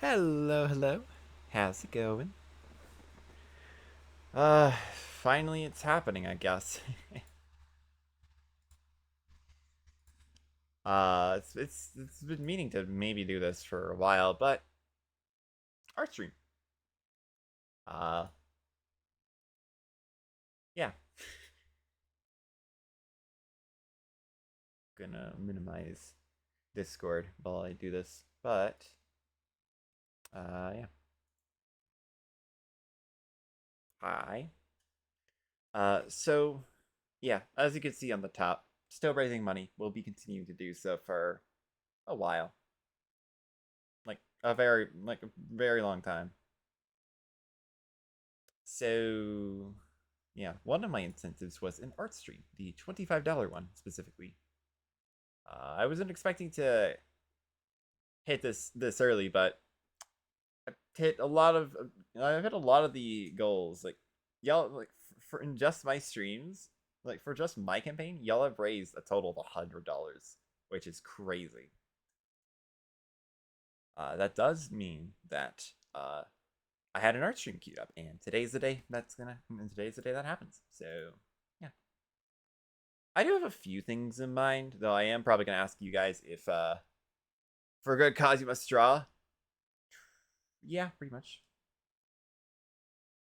Hello, hello. How's it going? Finally it's happening, I guess. It's been meaning to maybe do this for a while, but art stream. Uh, yeah. Gonna minimize Discord while I do this, but yeah. Hi. So yeah, as you can see on the top, still raising money. We'll be continuing to do so for a while, like a very long time. So yeah, one of my incentives was an art stream, the $25 one specifically. I wasn't expecting to hit this early, but I've hit a lot of the goals. Like y'all, like for in just my streams, like for just my campaign, y'all have raised a total of $100, which is crazy. That does mean that I had an art stream queued up, and today's the day that happens. So yeah. I do have a few things in mind, though I am probably going to ask you guys if, for a good cause, you must draw. Yeah, pretty much.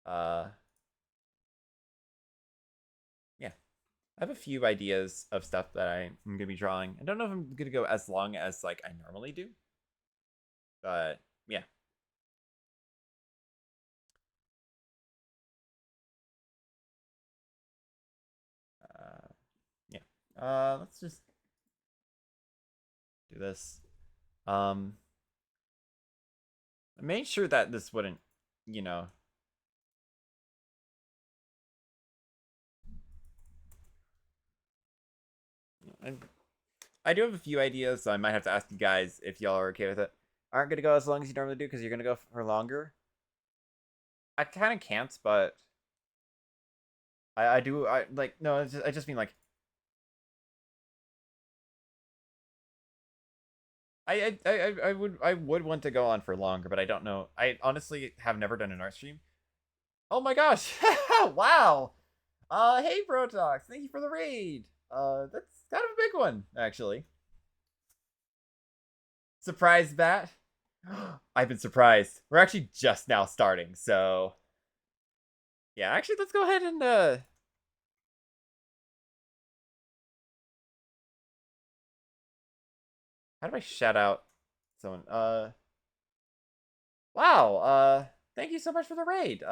Uh, yeah. I have a few ideas of stuff that I'm going to be drawing. I don't know if I'm going to go as long as, like, I normally do, but yeah. Uh, yeah. Let's just do this. Um, I made sure that this wouldn't, you know, I, I do have a few ideas, so I might have to ask you guys if y'all are okay with it. Aren't going to go as long as you normally do because you're going to go for longer. I kind of can't, but I do I like no. I just mean like I would want to go on for longer, but I don't know. I honestly have never done an art stream. Oh my gosh! Wow. Hey Protox, thank you for the raid. That's kind of a big one actually. Surprise bat. I've been surprised. We're actually just now starting, so yeah. Actually, let's go ahead and how do I shout out someone? Wow, thank you so much for the raid.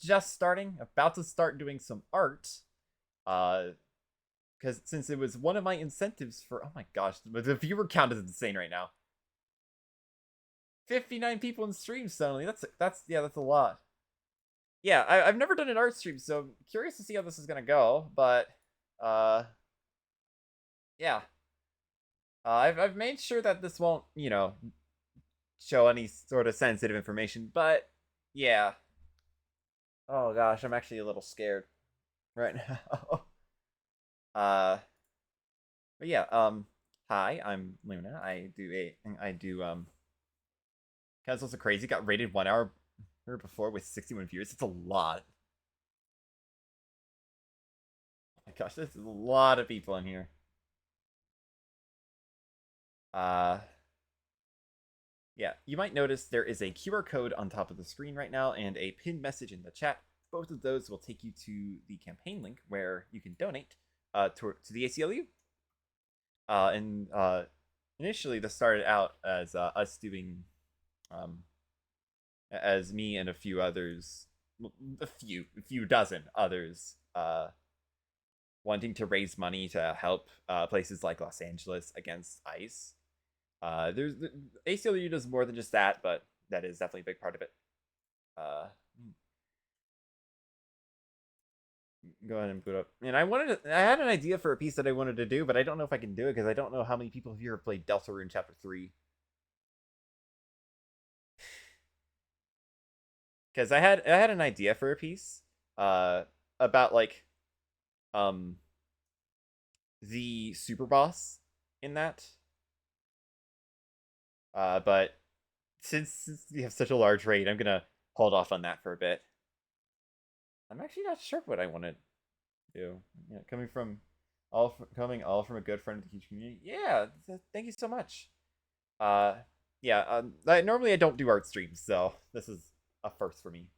Just starting, about to start doing some art. Uh, because since it was one of my incentives for, oh my gosh, the viewer count is insane right now. 59 people in stream suddenly. That's a lot. Yeah, I've never done an art stream, so I'm curious to see how this is gonna go. But, uh, yeah, I've made sure that this won't, show any sort of sensitive information. But yeah, oh gosh, I'm actually a little scared right now. uh, but yeah, hi, I'm Luna. I do Council's so crazy. Got rated 1 hour before with 61 viewers. It's a lot. Oh my gosh, there's a lot of people in here. Uh, yeah, you might notice there is a QR code on top of the screen right now and a pinned message in the chat. Both of those will take you to the campaign link where you can donate to the ACLU. And initially, this started out as us doing um, as me and a few others, a few dozen others, wanting to raise money to help places like Los Angeles against ICE. There's the ACLU does more than just that, but that is definitely a big part of it. Uh, Go ahead and boot up. And I had an idea for a piece that I wanted to do, but I don't know if I can do it because I don't know how many people here have played Deltarune Chapter 3. Because I had an idea for a piece, uh, about like um the super boss in that. But since you have such a large raid, I'm gonna hold off on that for a bit. I'm actually not sure what I want to do. Yeah, coming all from a good friend of the huge community. Yeah, thank you so much. Uh, yeah. Normally I don't do art streams, so this is a first for me.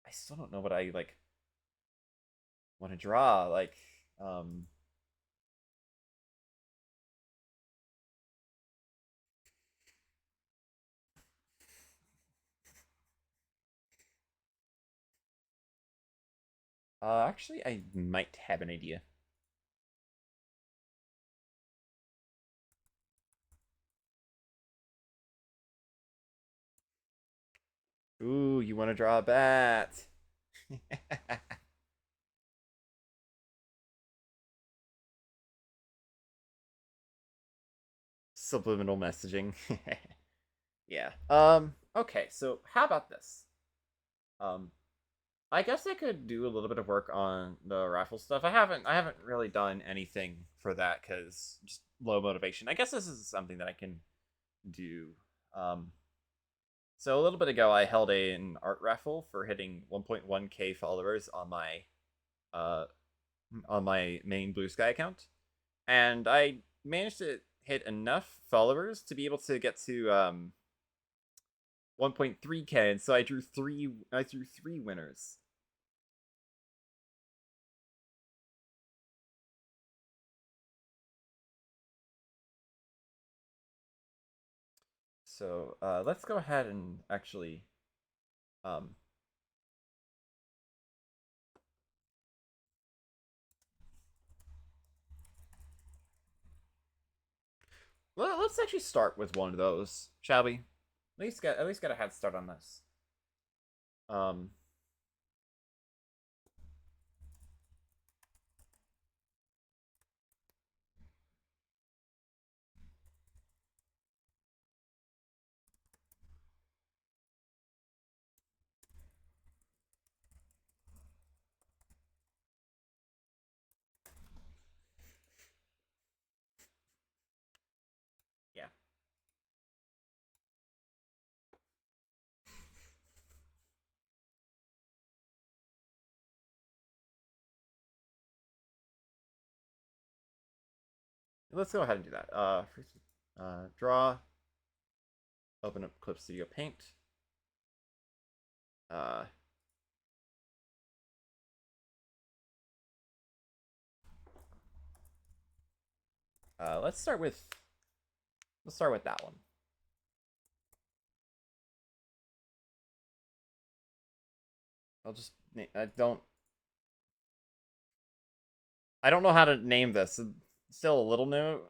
I still don't know what I like want to draw. Like, um, actually, I might have an idea. Ooh, you want to draw a bat? Subliminal messaging. Yeah. Okay, so how about this? Um, I guess I could do a little bit of work on the raffle stuff. I haven't really done anything for that because just low motivation. I guess this is something that I can do. Um, so a little bit ago, I held an art raffle for hitting 1.1k followers uh on my main Blue Sky account, and I managed to hit enough followers to be able to get to 1.3k, and so I drew three winners. So let's go ahead and actually um, let's actually start with one of those, shall we? At least get a head start on this. Um, yeah. Let's go ahead and do that. First, draw. Open up Clip Studio Paint. Uh, let's start with that one. I'll just I don't know how to name this. It's still a little new.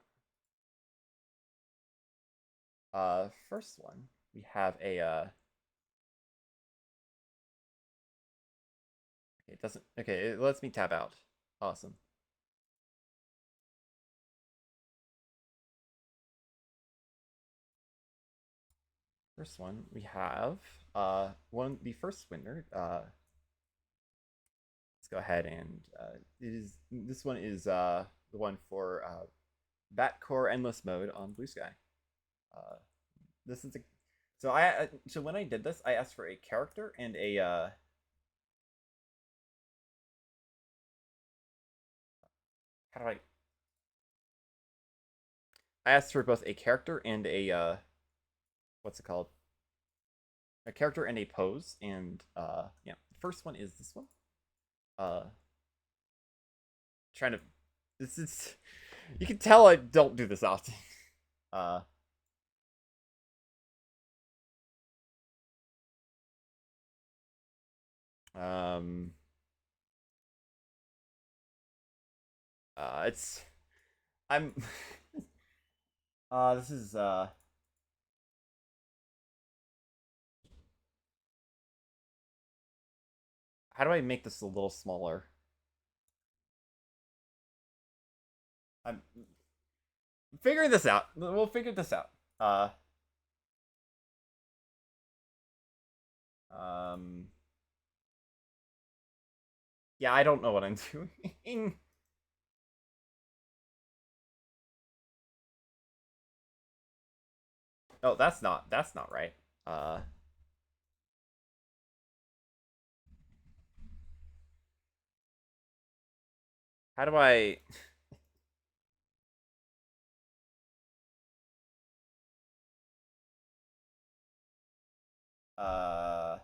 First one we have a it doesn't. Okay, it lets me tab out. Awesome. First one we have the first winner. Let's go ahead and this one is the one for Bat Core Endless Mode on Blue Sky. Uh, this is a so when I did this, I asked for a character and a how do I asked for both a character and a what's it called? A character and a pose, and yeah, the first one is this one. Uh, trying to this is you can tell I don't do this often. Uh, um, it's I'm this is how do I make this a little smaller? I'm figuring this out. We'll figure this out. Um, yeah, I don't know what I'm doing. Oh, that's not right. Uh, how do I? Uh,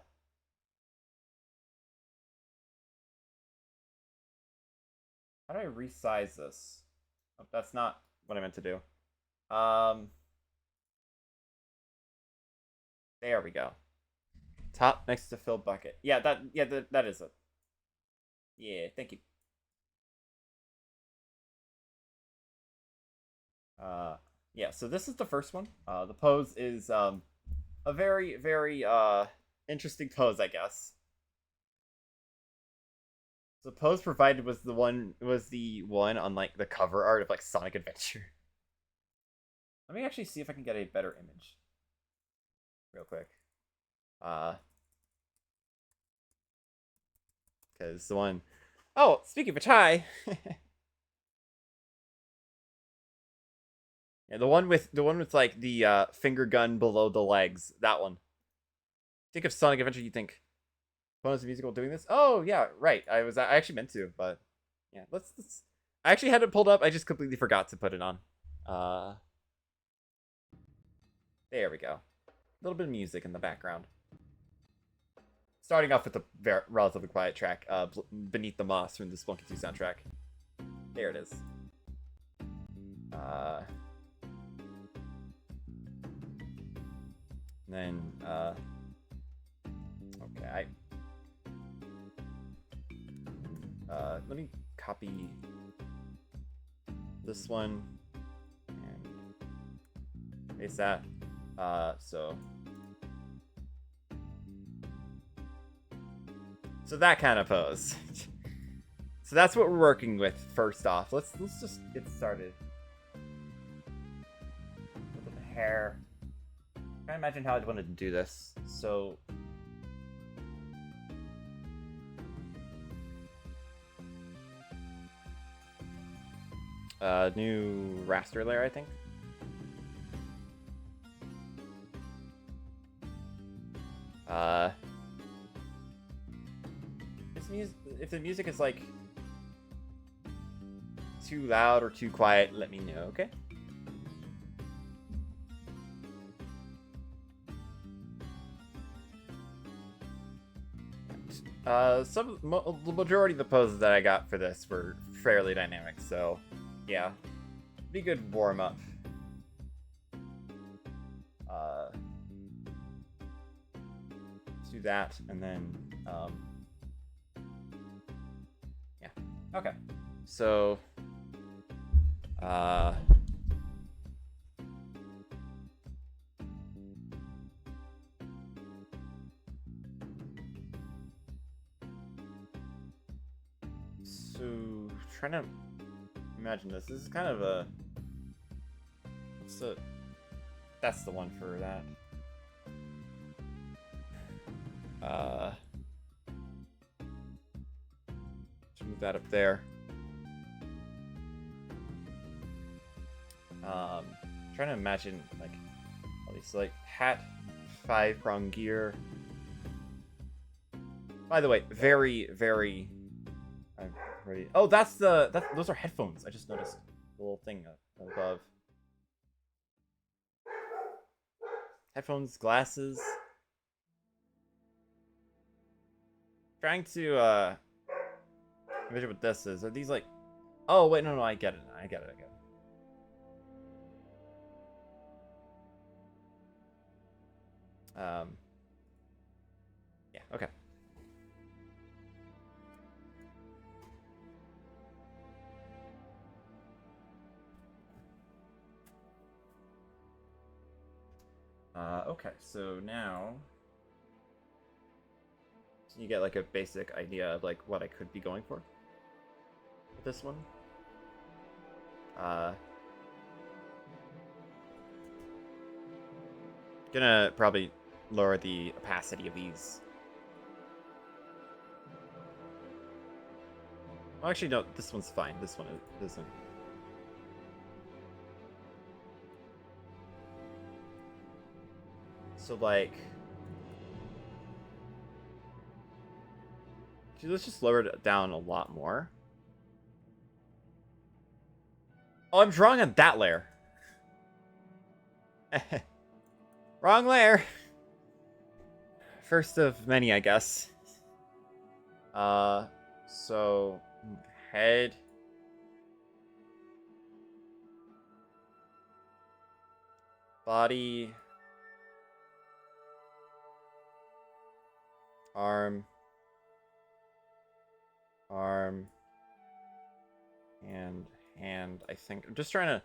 how do I resize this? Oh, that's not what I meant to do. Um, there we go. Top next to fill bucket. That is it. Yeah, thank you. Uh, yeah, so this is the first one. The pose is a very interesting pose, I guess. The pose provided was the one on like the cover art of like Sonic Adventure. Let me actually see if I can get a better image, real quick. Because the one, oh, speaking of which, hi. Yeah, the one with like the finger gun below the legs. That one. Think of Sonic Adventure, you think bonus musical doing this? Oh yeah, right. I actually meant to, but yeah, let's. I actually had it pulled up. I just completely forgot to put it on. Uh, there we go. A little bit of music in the background. Starting off with a relatively quiet track, "Beneath the Moss" from the Spelunky 2 soundtrack. There it is. Uh, then okay, let me copy this one and paste that. So that kind of pose. So that's what we're working with first off. Let's just get started. Look at the hair. I can't imagine how I'd want to do this. So new raster layer, I think. If the music is like too loud or too quiet, let me know, okay? The majority of the poses that I got for this were fairly dynamic, so yeah, be good warm up. Do that, and then yeah, okay. So so trying to imagine this. This is kind of a that's the one for that. Let's move that up there. Trying to imagine like all these like hat, 5-prong gear. By the way, very. I'm ready. Oh, those are headphones. I just noticed the little thing above. Headphones, glasses. Trying to imagine what this is. Are these like? Oh wait, no, I get it. I get it. Yeah, okay. Okay, so now you get like a basic idea of like what I could be going for with this one. Gonna probably lower the opacity of these. Well, actually, no, this one's fine. This one isn't. So like, let's just lower it down a lot more. Oh, I'm drawing on that layer. Wrong layer. First of many, I guess. So head. Body. Arm. Arm. Hand. I think. I'm just trying to.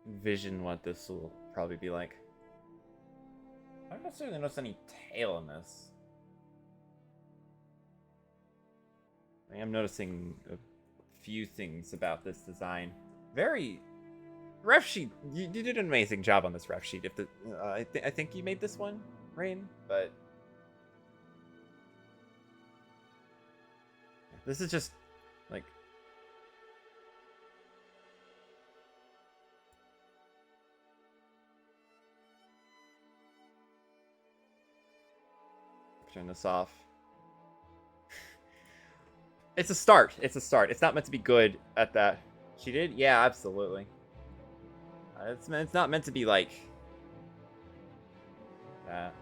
Envision what this will probably be like. I don't necessarily notice any tail in this. I am noticing a few things about this design. Very ref sheet. You did an amazing job on this ref sheet. If the I think you made this one, Rain, but this is just like turn this off. It's a start. It's a start. It's not meant to be good at that. She did? Yeah, absolutely. It's not meant to be like that.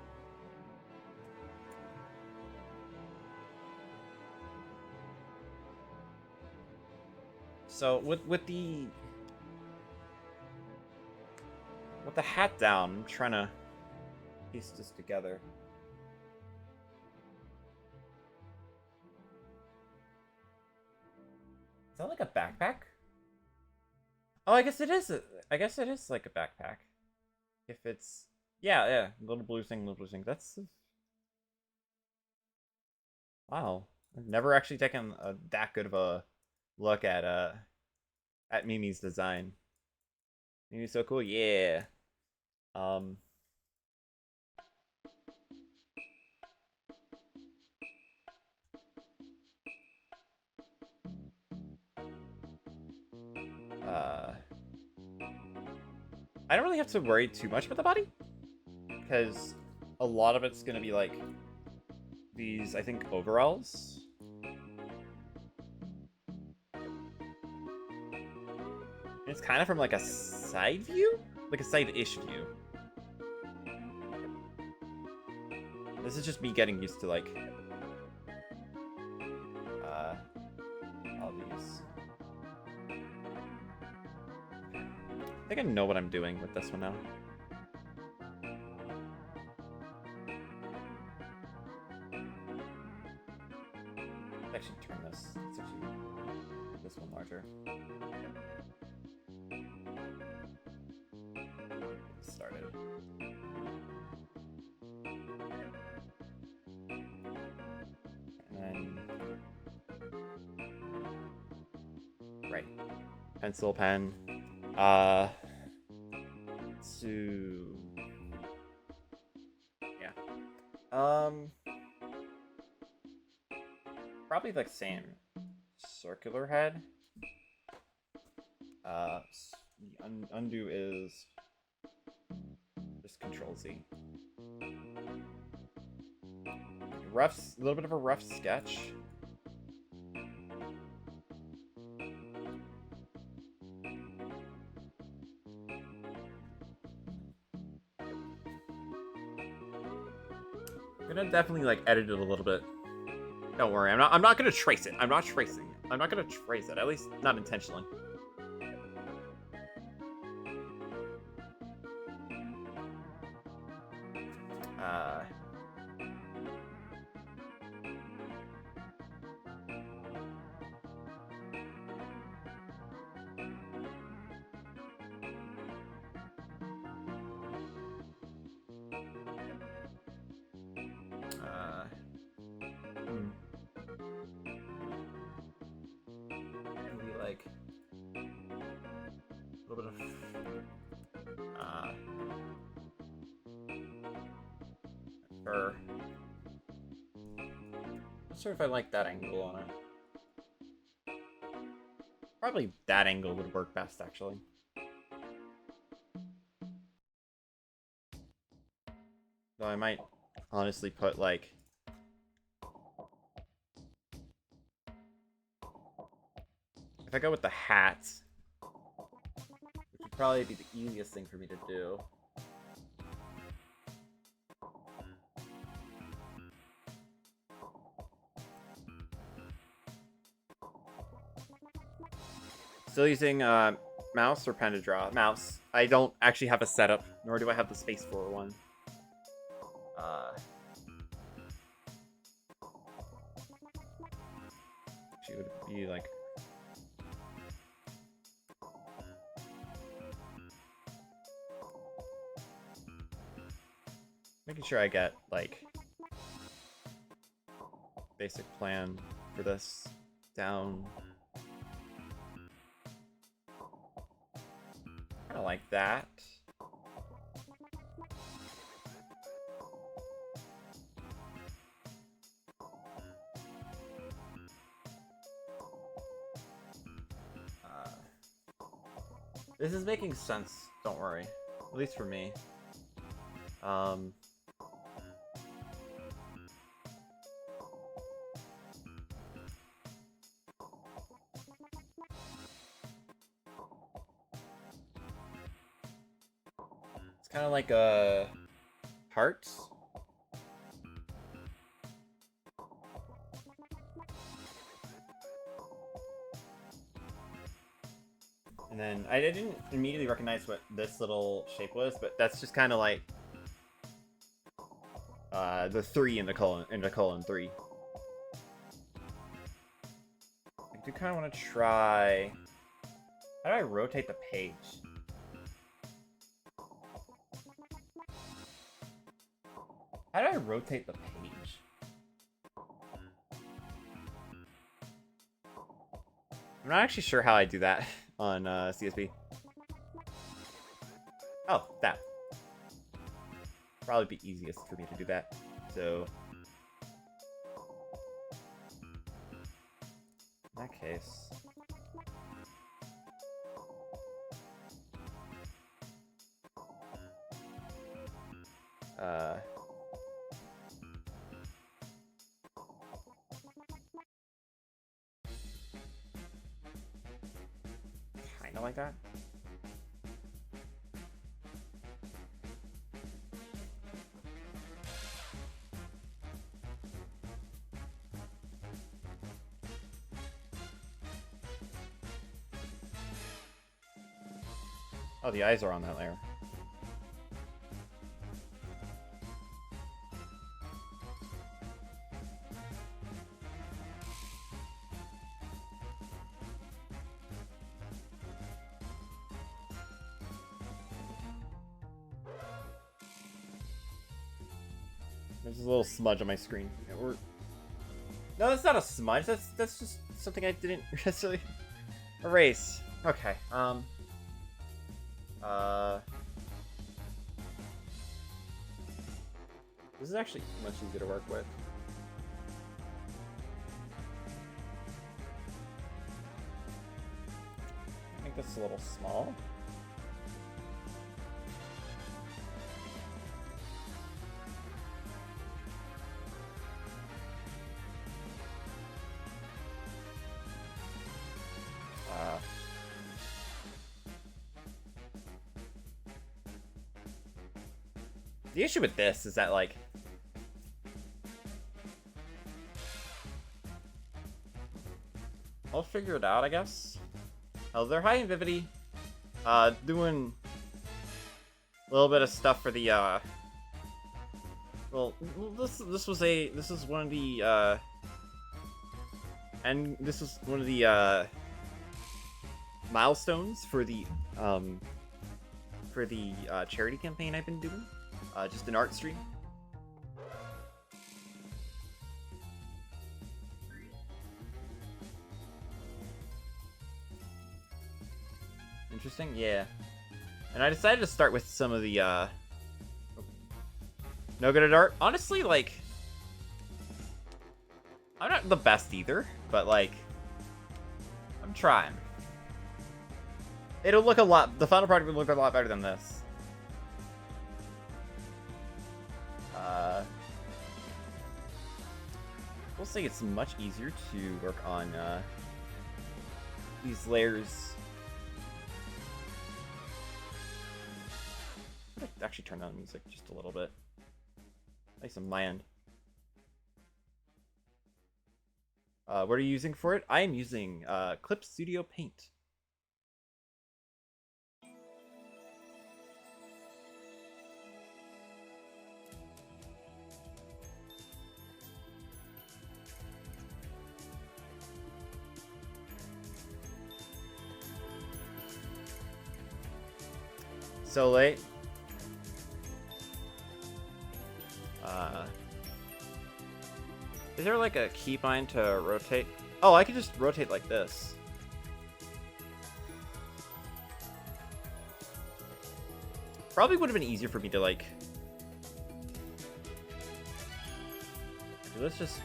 So with the hat down, I'm trying to piece this together. Is that like a backpack? Oh, I guess it is. I guess it is like a backpack. If it's yeah, little blue thing. That's wow. I've never actually taken that good of a look at Mimi's design. Mimi's so cool. Yeah. Um. I don't really have to worry too much about the body, because a lot of it's gonna be like these, I think, overalls. It's kind of from like a side view, like a side-ish view. This is just me getting used to like all these. I think I know what I'm doing with this one now. Actually, turn this. Let's actually make this one larger. Started. And then right. Pencil, pen. To yeah. Probably like same circular head. Undo is just Control Z. A little bit of a rough sketch. I'm gonna definitely like edit it a little bit. Don't worry, I'm not gonna trace it. I'm not tracing. I'm not gonna trace it, at least not intentionally. Maybe like a little bit of fur. sure if I like that angle on it. Probably that angle would work best, actually. Though I might honestly put, like... If I go with the hat, which would probably be the easiest thing for me to do. Still using mouse or pen to draw? Mouse. I don't actually have a setup, nor do I have the space for one. She would be like... Making sure I get, like, basic plan for this down. Kind of like that. This is making sense, don't worry. At least for me. It's kind of like a heart. And then I didn't immediately recognize what this little shape was, but that's just kind of like the 3 in the colon 3. I do kind of want to try. How do I rotate the page? How do I rotate the page? I'm not actually sure how I do that on CSP. Oh, that. Probably be easiest for me to do that. So, in that case, kind of like that. Oh, the eyes are on that layer. There's a little smudge on my screen. No, that's not a smudge. That's just something I didn't necessarily erase. Okay. This is actually much easier to work with. Make this a little small. The issue with this is that, like, I'll figure it out, I guess. Oh, they're high in Vivity. Doing a little bit of stuff for the, well, this is one of the, and this is one of the, milestones for the, charity campaign I've been doing. Just an art stream. Interesting, yeah. And I decided to start with some of the, no good at art. Honestly, like, I'm not the best either, but like, I'm trying. It'll look a lot, the final product will look a lot better than this. We'll say it's much easier to work on these layers. I'm gonna actually turn down the music just a little bit. At least on my end. What are you using for it? I am using Clip Studio Paint. So late. Is there like a keybind to rotate? Oh, I could just rotate like this. Probably would have been easier for me to like... Let's just...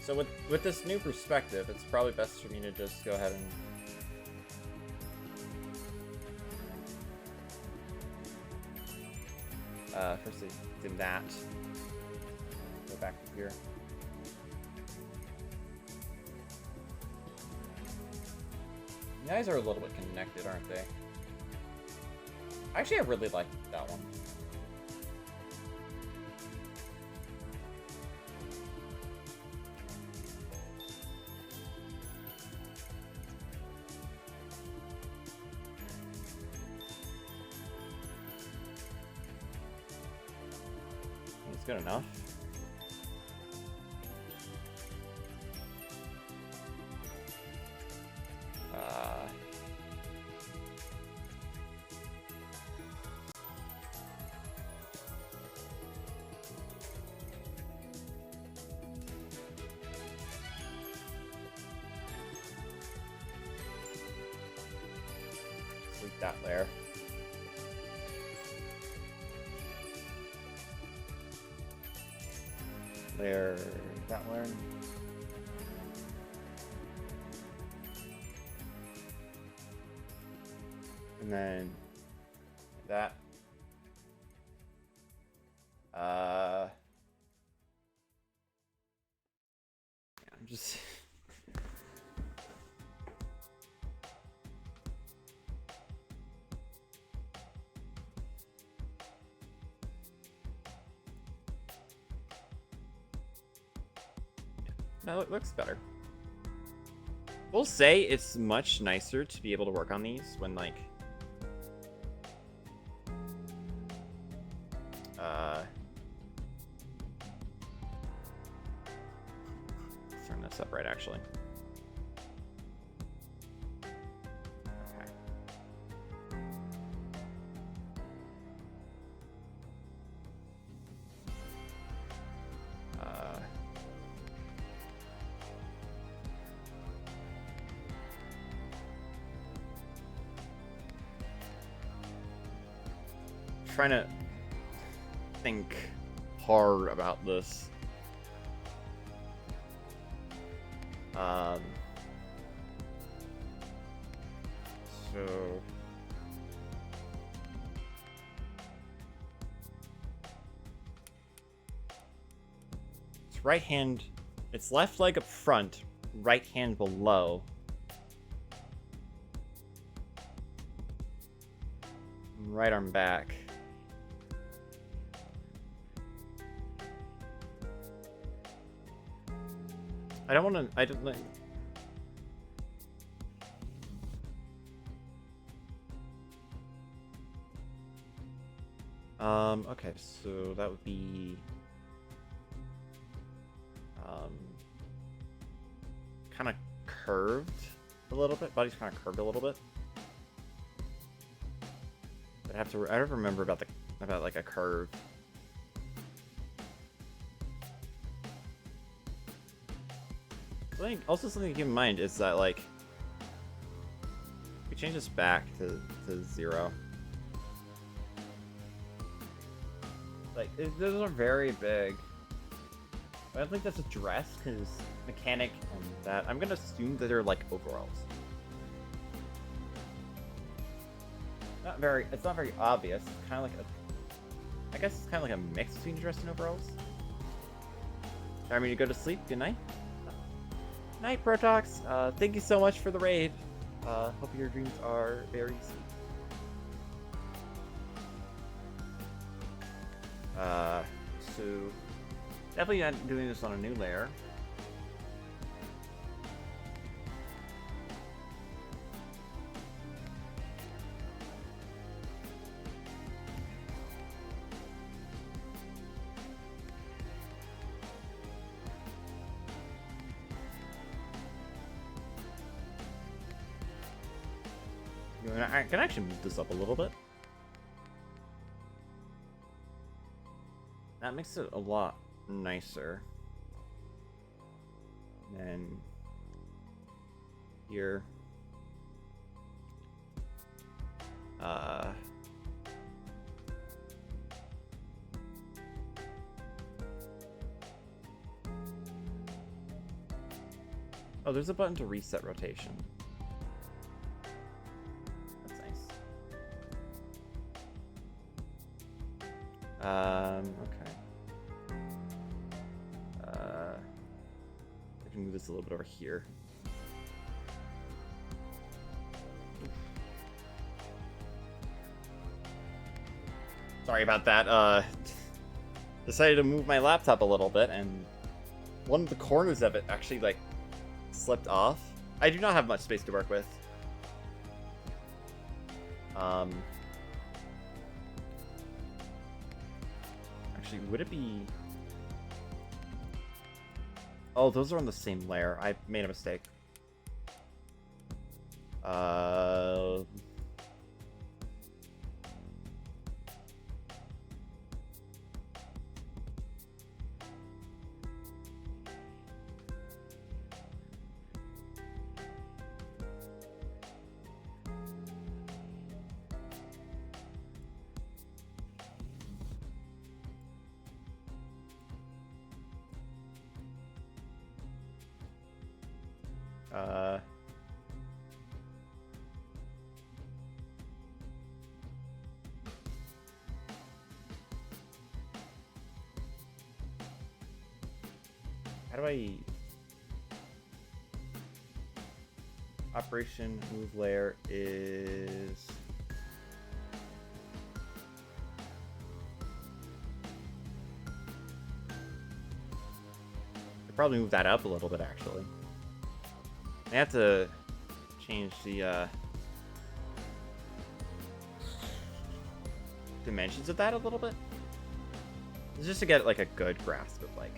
So with this new perspective, it's probably best for me to just go ahead and... first I did that. Go back to here. The eyes are a little bit connected, aren't they? Actually, I really like that one. Good enough. Delete that layer. Layer, that layer. And then that. I'm just No, it looks better. We'll say it's much nicer to be able to work on these when, like... Let's turn this up right, actually. Trying to think hard about this. So it's right hand, it's left leg up front, right hand below. Right arm back. I don't want to. I don't like. Okay, so that would be kind of curved a little bit. Body's kind of curved a little bit. But I don't remember about like a curve. Also, something to keep in mind is that, like, we change this back to 0. Like, those are very big. I don't think that's a dress, because mechanic and that. I'm gonna assume that they're like overalls. It's not very obvious. It's kind of like a, I guess it's kind of like a mix between dress and overalls. Time for me to go to sleep. Good night. Night, Protox. Thank you so much for the raid. Hope your dreams are very sweet. So definitely not doing this on a new layer. I can actually move this up a little bit. That makes it a lot nicer. And then here. Oh, there's a button to reset rotation. That's nice. Okay. I can move this a little bit over here. Sorry about that. Decided to move my laptop a little bit, and one of the corners of it actually, like, slipped off. I do not have much space to work with. Actually, would it be... Oh, those are on the same layer. I made a mistake. How do I... Operation move layer is... I'd probably move that up a little bit, actually. I have to change the dimensions of that a little bit. It's just to get like a good grasp of like...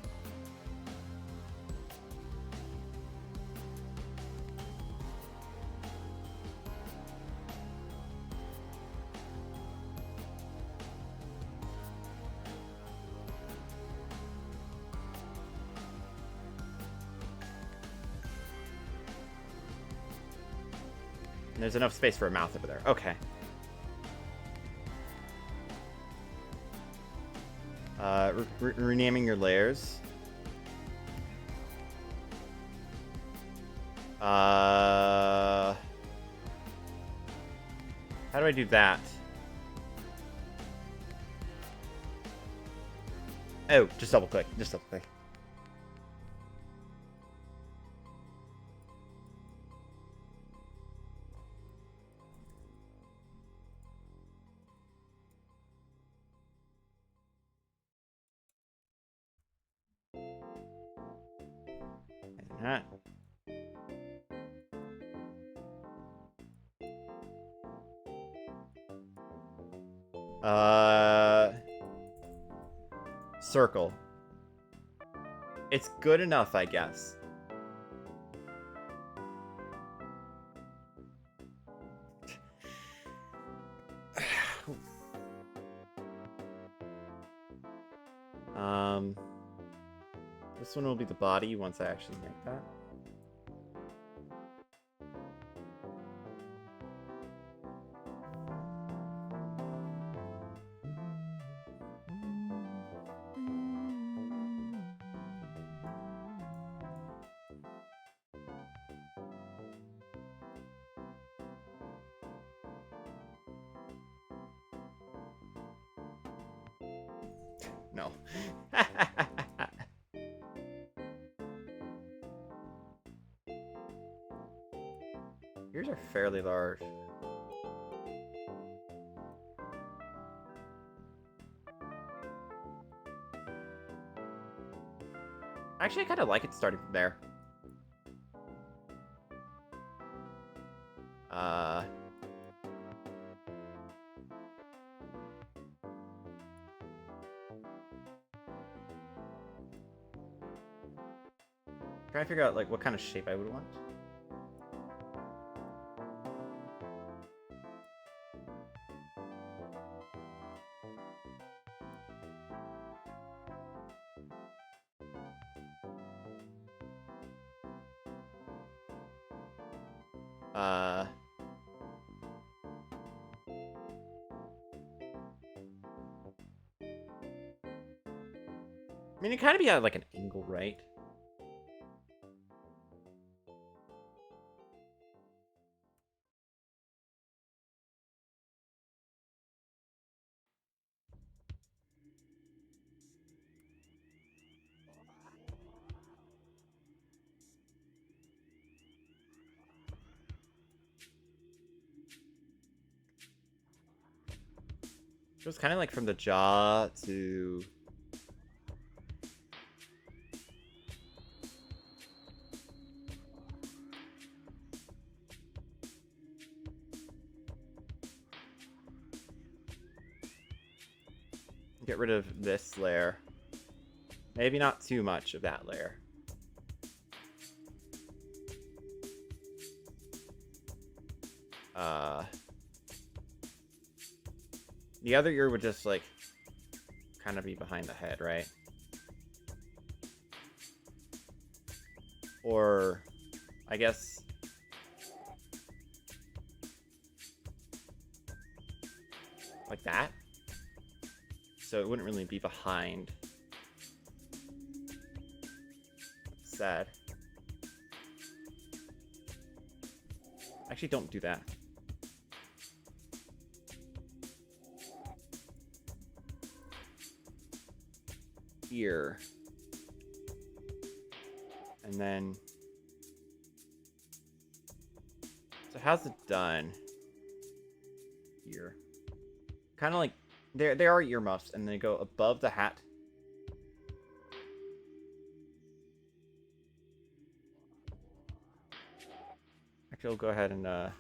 And there's enough space for a mouth over there. Okay. Renaming your layers. How do I do that? Oh, just double click. Just double click. And that. Circle. It's good enough, I guess. This one will be the body once I actually make that. No. Yours are fairly large. Actually, I kind of like it starting from there. Trying to figure out like what kind of shape I would want. I mean, it kind of be at like an angle, right? It was kind of like from the jaw to... Get rid of this layer. Maybe not too much of that layer. The other ear would just like kind of be behind the head, right? Or I guess like that. So it wouldn't really be behind. Sad. Actually, don't do that. Ear. And then... So how's it done? Ear. Kind of like... They are earmuffs, and they go above the hat. Actually, I'll go ahead and...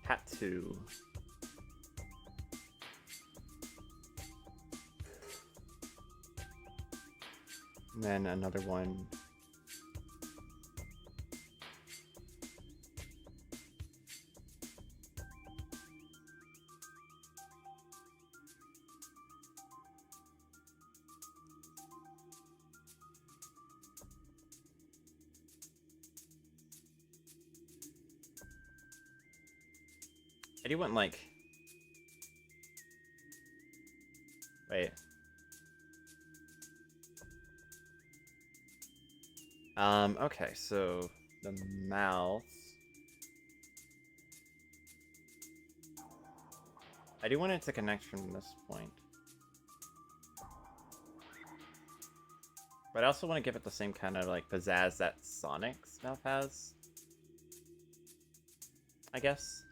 Tattoo. And then another one. I do want like... Wait. Okay, so the mouth. I do want it to connect from this point. But I also want to give it the same kind of like pizzazz that Sonic's mouth has. I guess.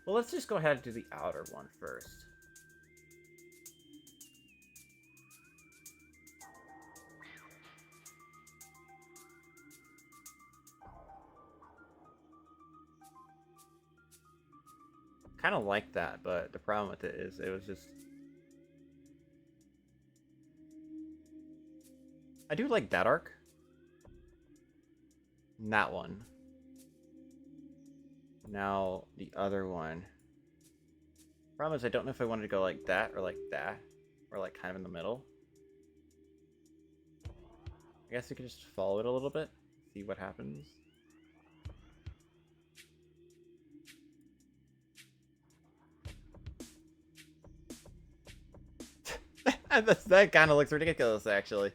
Well, let's just go ahead and do the outer one first. kind of like that, but the problem with it is it was just... I do like that arc. That one. Now, the other one. Problem is, I don't know if I wanted to go like that, or like kind of in the middle. I guess we could just follow it a little bit, see what happens. That kind of looks ridiculous, actually.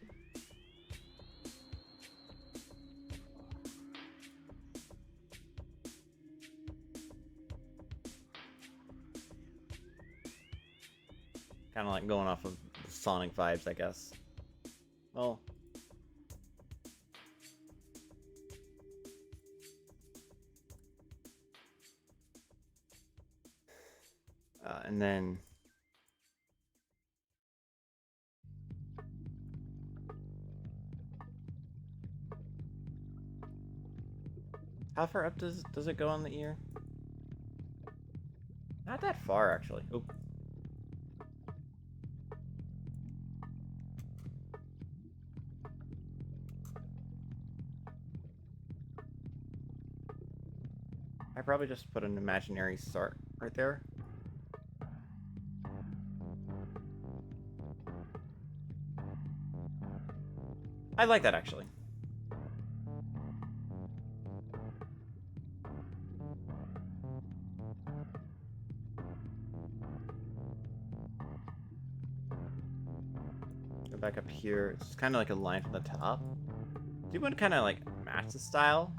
Kind of like going off of Sonic vibes, I guess. Well... and then... How far up does it go on the ear? Not that far, actually. Oop. I probably just put an imaginary start right there. I like that, actually. Go back up here. It's kind of like a line from the top. Do you want to kind of like match the style?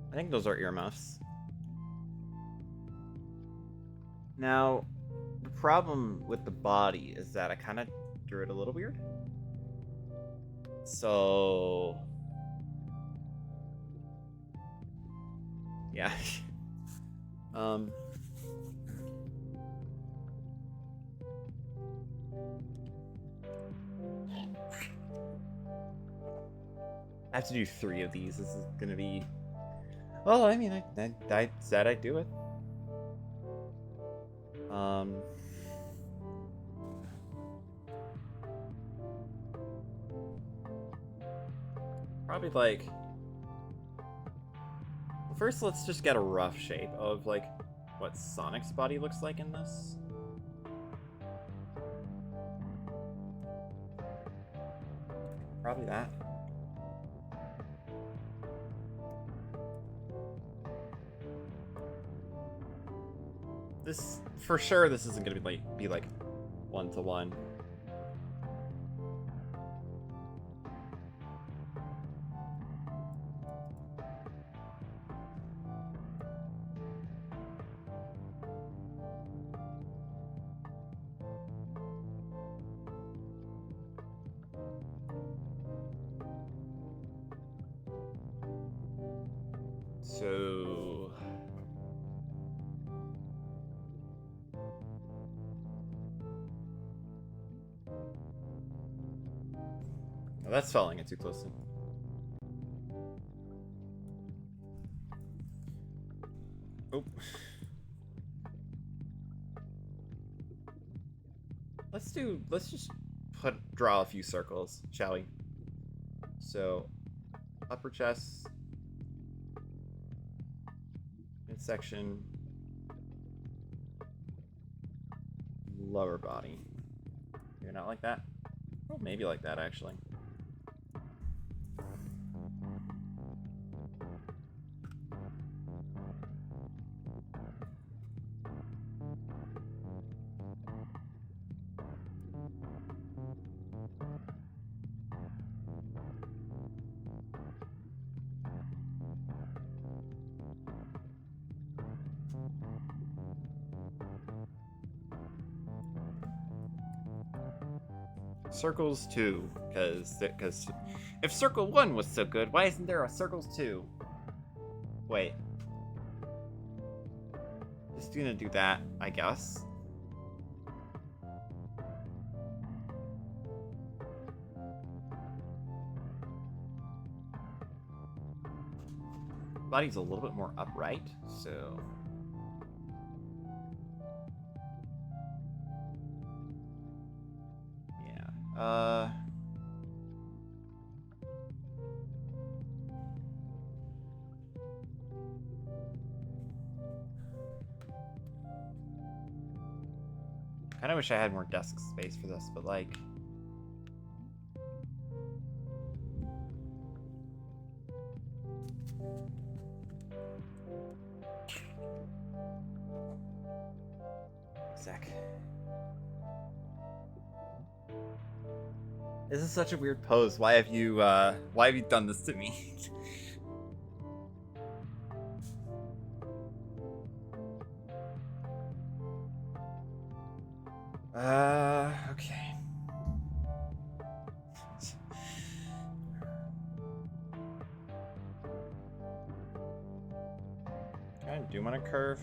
I think those are earmuffs. Now, the problem with the body is that I kind of drew it a little weird. So... yeah. I have to do 3 of these. This is gonna be... Well, I mean, I said I'd do it. Probably like... First, let's just get a rough shape of like what Sonic's body looks like in this. Probably that. This, for sure, this isn't gonna be like one-to-one. So... Oh, that's falling it too closely. Oh. Let's just draw a few circles, shall we? So, upper chest, midsection, lower body. You're not like that? Oh, maybe like that, actually. Circles 2, because if Circle 1 was so good, why isn't there a Circles 2? Wait. Just gonna do that, I guess. Body's a little bit more upright, so... Yeah, kinda wish I had more desk space for this, but like... Sec. This is such a weird pose. Why have you done this to me? Okay. I do want a curve.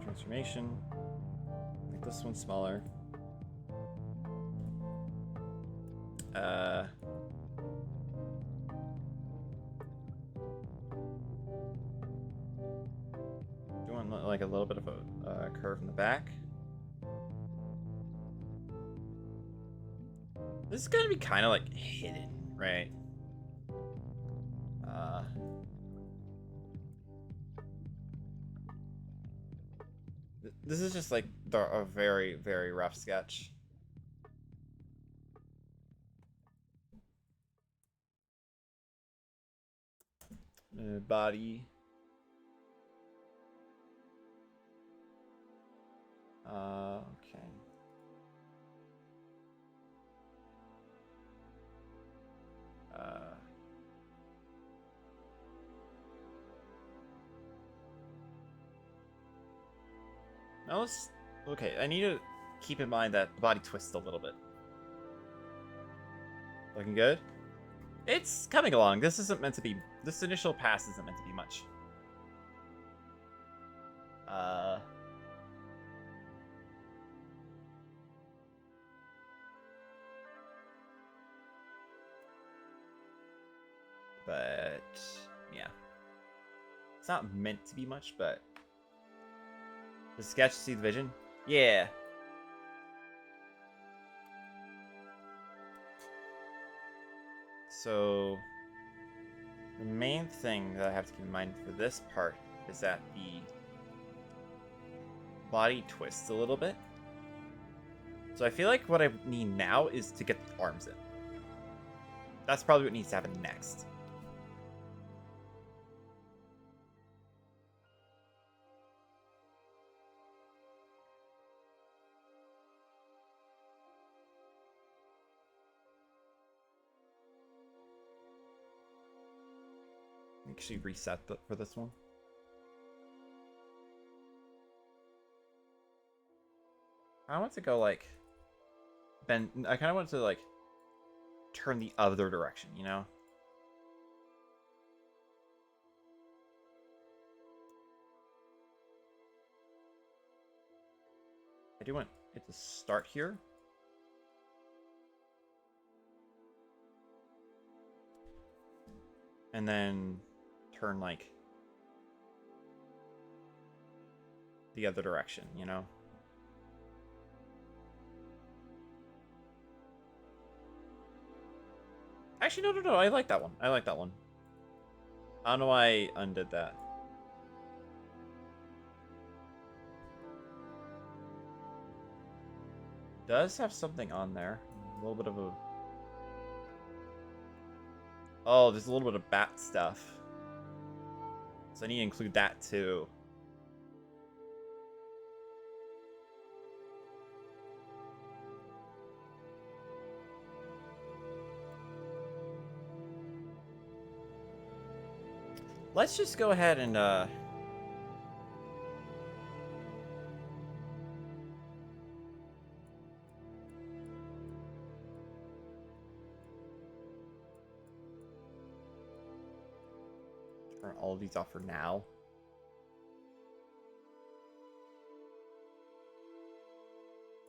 Transformation. Make this one smaller. Doing like a little bit of a curve in the back. This is gonna be kind of like hidden, right? This is just like a very, very rough sketch. Body. Okay. Now let's... Okay, I need to keep in mind that the body twists a little bit. Looking good? It's coming along. This isn't meant to be... This initial pass isn't meant to be much. But... yeah. It's not meant to be much, but... The sketch, see the vision? Yeah. So... The main thing that I have to keep in mind for this part is that the body twists a little bit. So I feel like what I need now is to get the arms in. That's probably what needs to happen next. Actually reset for this one. I want to go like bend. I kind of want to like turn the other direction, you know? I do want it to start here. And then turn like the other direction, you know? Actually, no. I like that one. I like that one. I don't know why I undid that. Does have something on there. A little bit of a... Oh, there's a little bit of bat stuff. So I need to include that too. let's just go ahead and turn all of these off for now.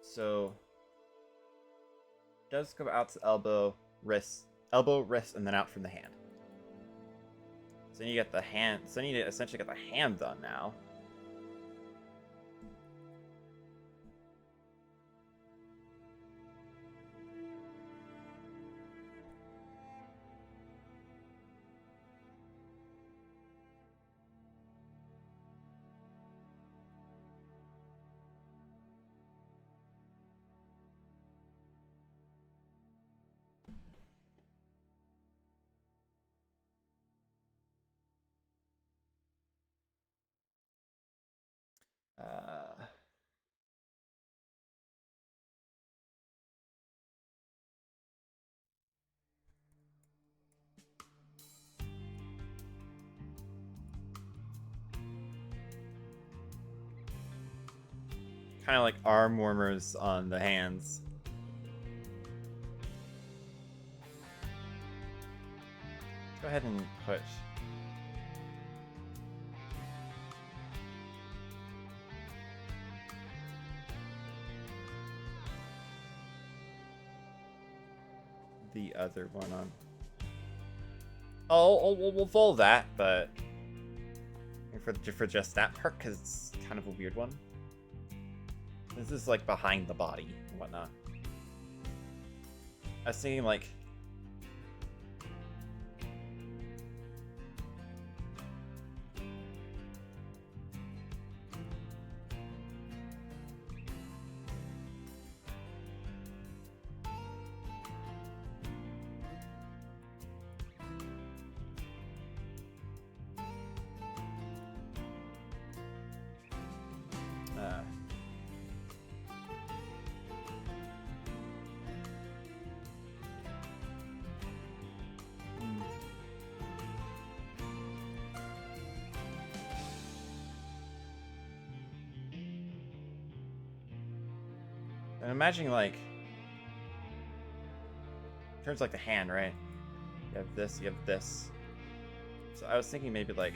So it does go out to elbow, wrist, and then out from the hand. So then you get the hand. So then you essentially get the hand done now. Kind of like arm warmers on the hands. Go ahead and push. The other one on. Oh, we'll follow that, but for just that part, because it's kind of a weird one. This is like behind the body and whatnot. I was thinking like. I'm imagining like in terms like the hand, right? You have this, you have this. So I was thinking maybe like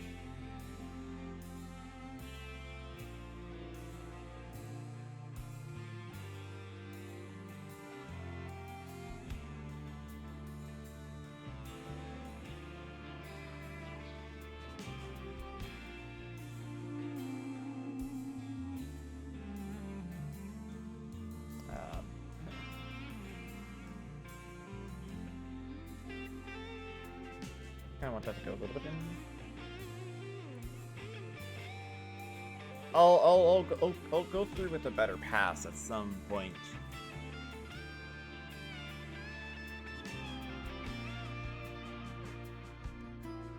kind of want that to go a little bit in. I'll go through with a better pass at some point.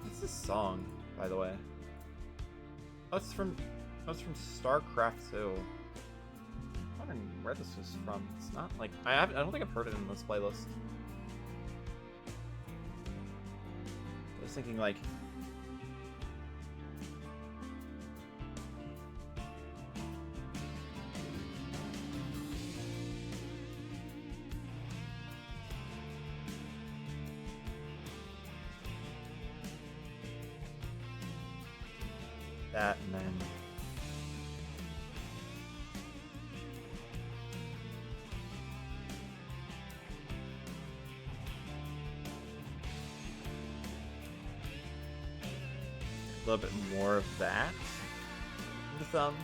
What's this song, by the way? Oh, it's from StarCraft 2. I'm wondering where this was from. It's not like I don't think I've heard it in this playlist. I was thinking like that, and then a little bit more of that. The thumb.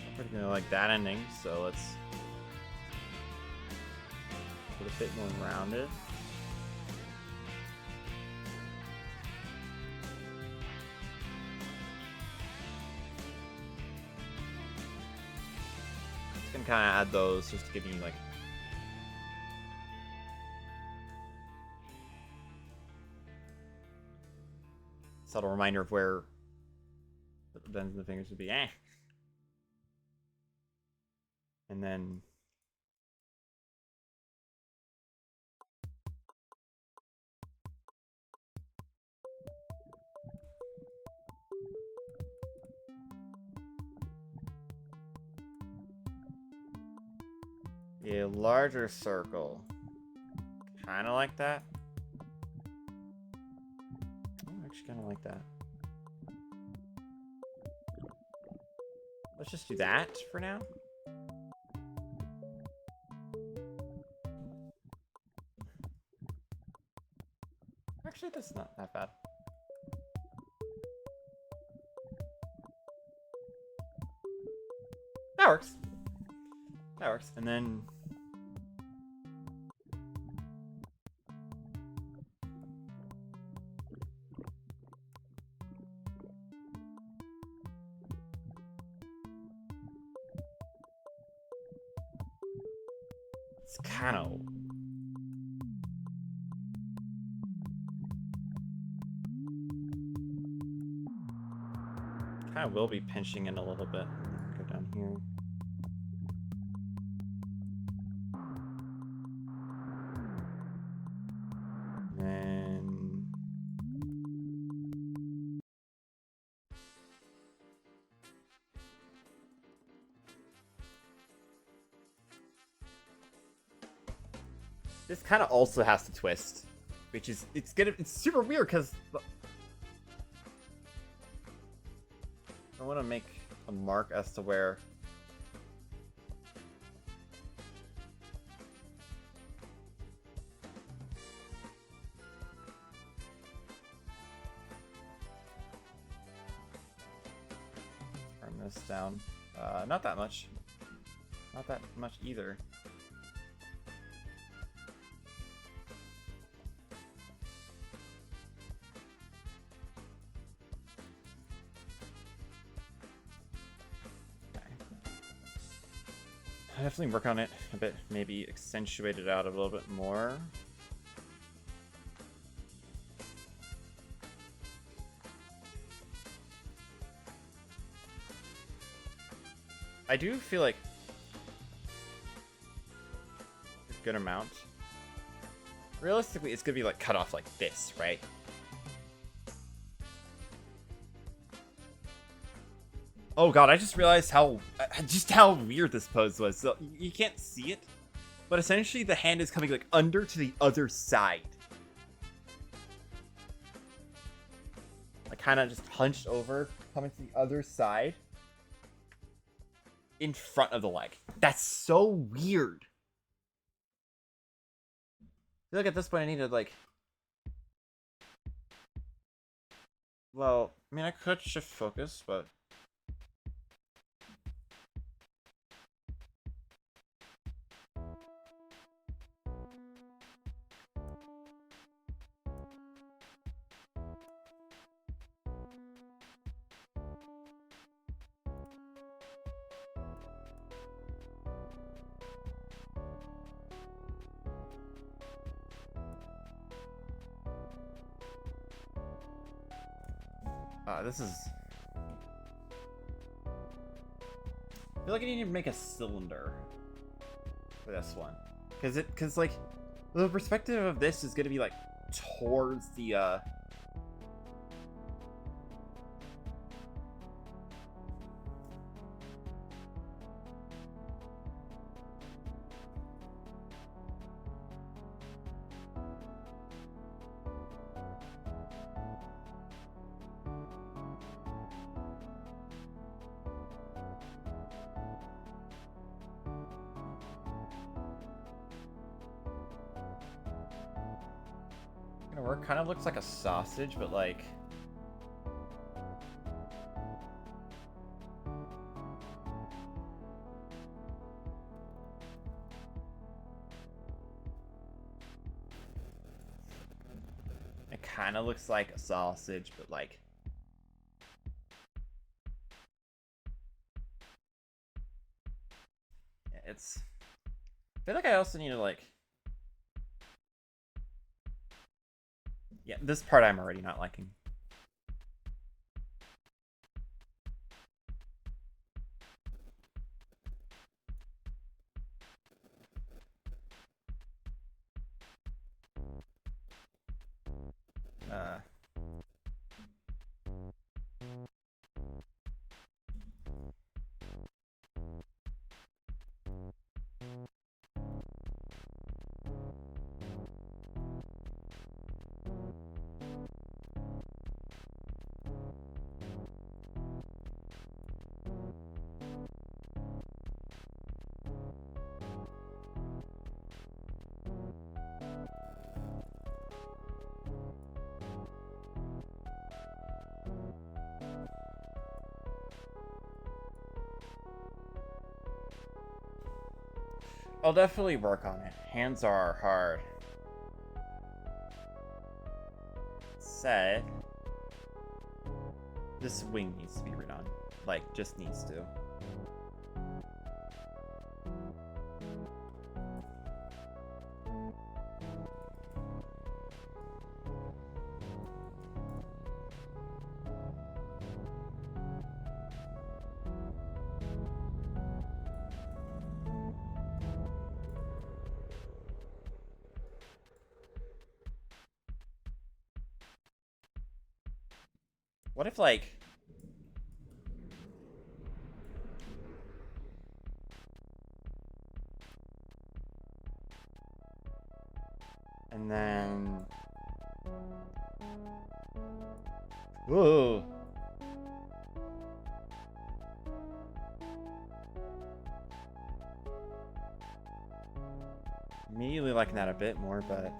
I'm pretty gonna like that ending, so let's put a bit more rounded. Just gonna kind of add those just to give you like subtle reminder of where the ends of the fingers would be. And then A larger circle. Kind of like that. I actually kind of like that. Let's just do that for now. Actually, that's not that bad. That works. That works. And then... it's kind of... kind of will be pinching in a little bit. Go down here. Then... this kind of also has to twist, which is, it's super weird because I want to make a mark as to where turn this down. Not that much. Not that much either. I'll definitely work on it a bit, maybe accentuate it out a little bit more. I do feel like a good amount. Realistically, it's gonna be like cut off like this, right? Oh god, I just realized how weird this pose was. So you can't see it, but essentially the hand is coming like under to the other side. Like kind of just hunched over, coming to the other side. In front of the leg. That's so weird. I feel like at this point I need to like... well, I mean I could shift focus, but... this is... I feel like I need to make a cylinder for this one. Cause like, the perspective of this is gonna be like towards the gonna work. Kind of looks like a sausage, but like... it kind of looks like a sausage, but like... it's... I feel like I also need to like... yeah, this part I'm already not liking. I'll definitely work on it. Hands are hard. Said, this wing needs to be redone. Like, just needs to. What if, like... And then... Whoa! Immediately liking that a bit more, but...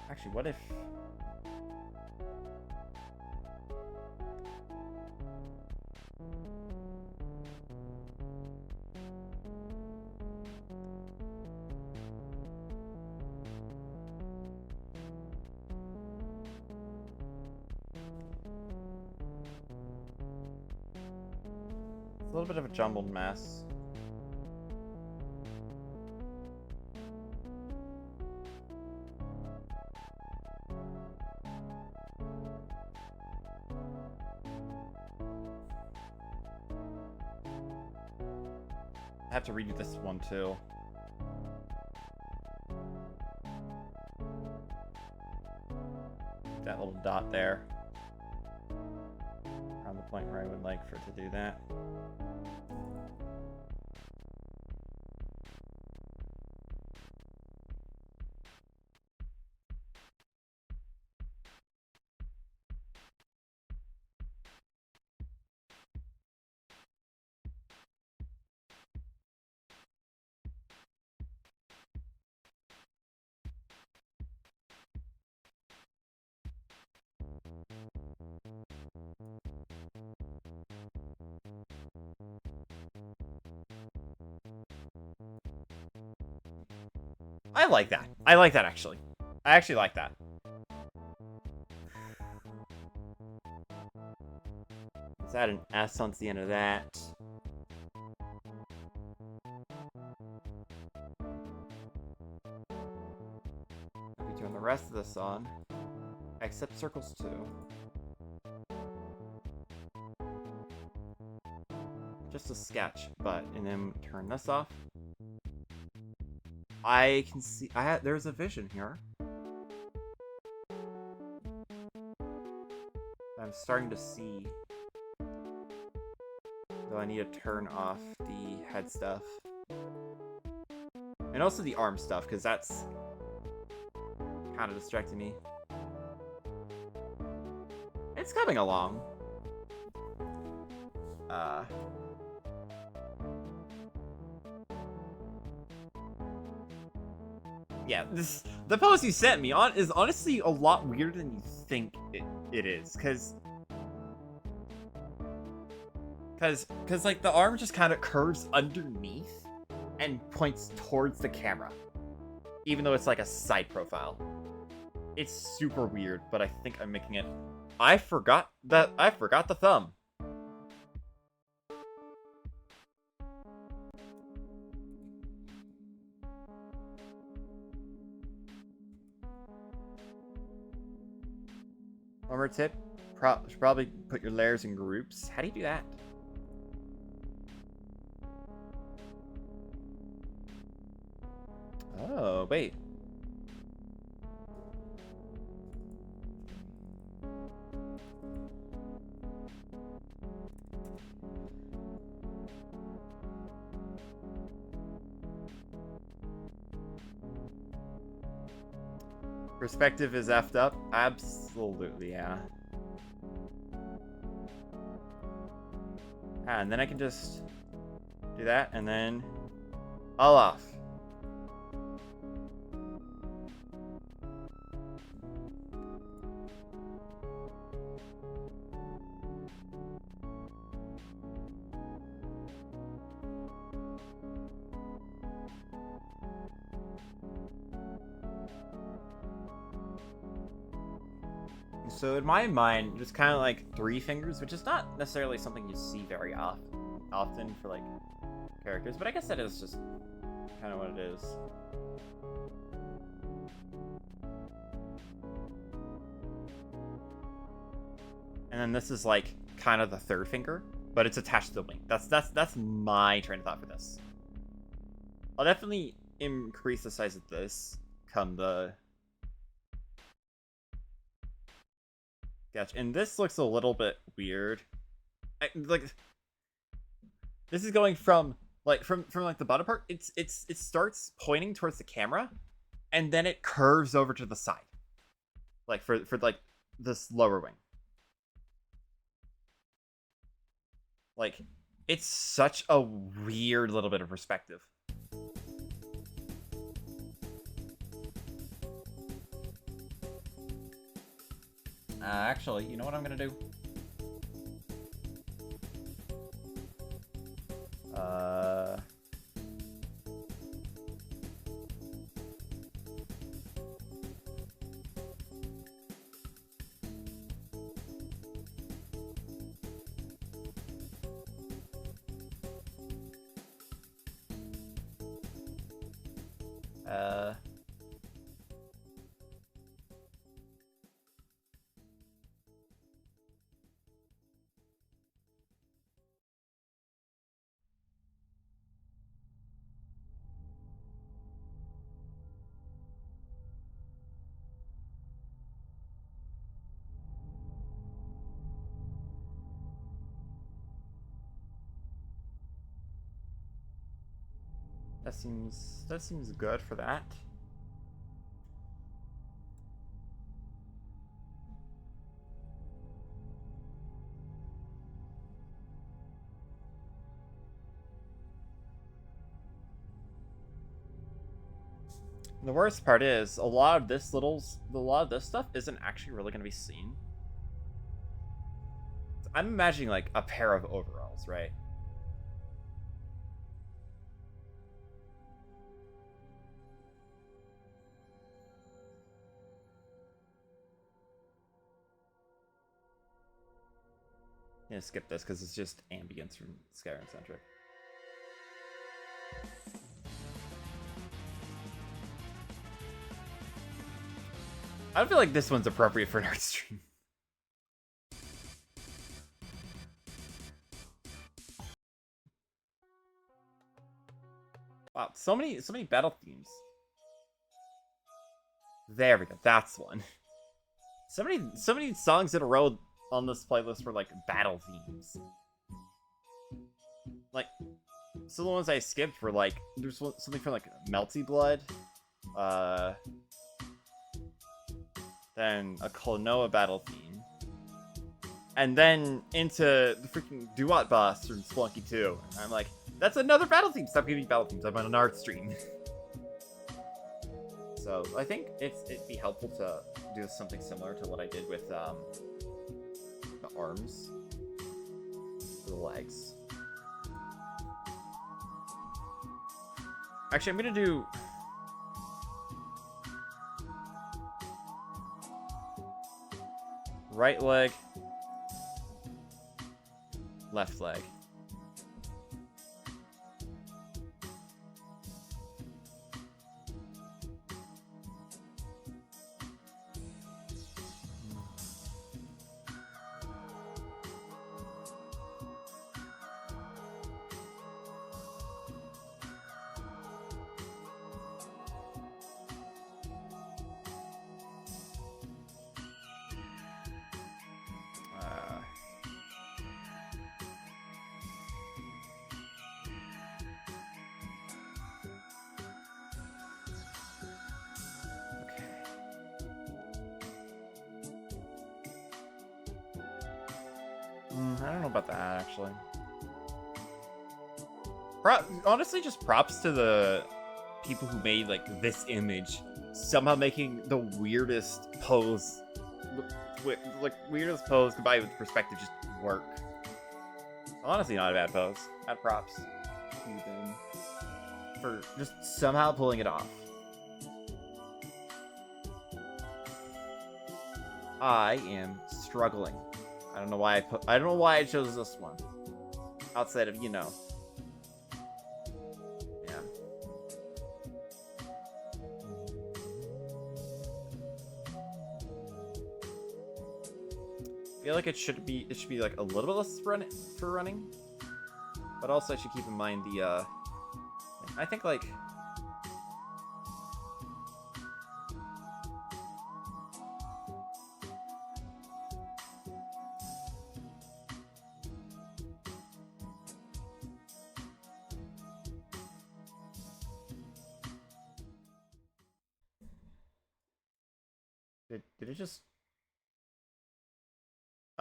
Actually, what if... It's a little bit of a jumbled mess. I have to redo this one too. That little dot there. Around the point where I would like for it to do that. I like that. I like that, actually. I actually like that. Let's add an S onto the end of that. I'll be doing the rest of this on, except circles too. Just a sketch, but, and then turn this off. I can see, there's a vision here. I'm starting to see. Though I need to turn off the head stuff. And also the arm stuff, because that's kind of distracting me. It's coming along. Yeah, the pose you sent me on is honestly a lot weirder than you think it is, because like the arm just kind of curves underneath and points towards the camera, even though it's like a side profile. It's super weird, but I think I'm making it. I forgot the thumb. One more tip, should probably put your layers in groups. How do you do that? Oh, wait. Perspective is effed up? Absolutely, yeah. And then I can just do that, and then all off. So in my mind, just kind of like 3 fingers, which is not necessarily something you see very often for like characters, but I guess that is just kind of what it is. And then this is like kind of the 3rd finger, but it's attached to the wing. That's my train of thought for this. I'll definitely increase the size of this come the sketch. And this looks a little bit weird. Like this is going from like from like the bottom part. It starts pointing towards the camera, and then it curves over to the side, like for like this lower wing. Like it's such a weird little bit of perspective. Actually, you know what I'm gonna do? That seems good for that. And the worst part is a lot of this stuff isn't actually really going to be seen. I'm imagining like a pair of overalls, right? I'm gonna skip this because it's just ambience from Skyrim centric. I don't feel like this one's appropriate for an art stream. Wow, so many battle themes. There we go. That's one. So many songs in a row on this playlist were like battle themes. Like, so the ones I skipped were like there's something from like Melty Blood, then a Klonoa battle theme, and then into the freaking Duat boss from Spelunky 2. And I'm like, that's another battle theme. Stop giving me battle themes. I'm on an art stream. So I think it'd be helpful to do something similar to what I did with the arms, the legs. Actually, I'm gonna do right leg, left leg. I don't know about that, actually. Honestly, just props to the people who made, like, this image. Somehow making the weirdest pose, weirdest pose combined with perspective just work. Honestly, not a bad pose. Bad props to them for just somehow pulling it off. I am struggling. I don't know why I chose this one. Outside of, yeah. I feel like it should be like a little bit less for running. But also I should keep in mind the I think like did it just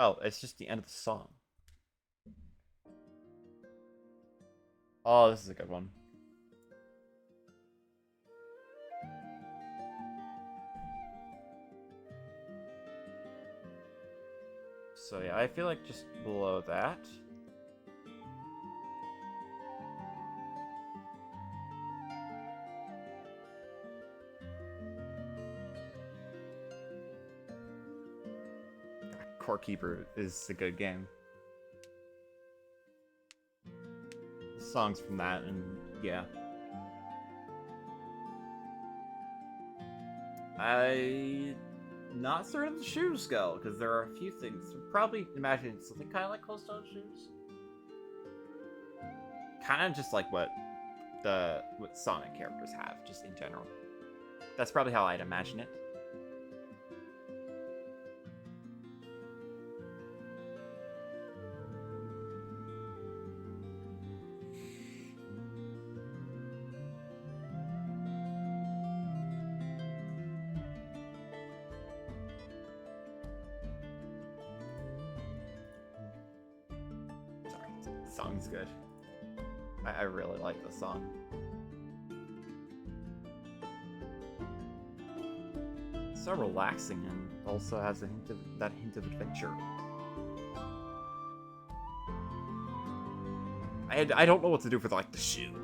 Oh, it's just the end of the song. Oh, this is a good one. So yeah, I feel like just below that. Core Keeper is a good game. Songs from that, and yeah. I'm not certain of the shoes go, because there are a few things. Probably imagine something kind of like Cold Stone shoes. Kind of just like what Sonic characters have, just in general. That's probably how I'd imagine it. Song's good. I really like the song. It's so relaxing and also has that hint of adventure. I don't know what to do for like the shoe.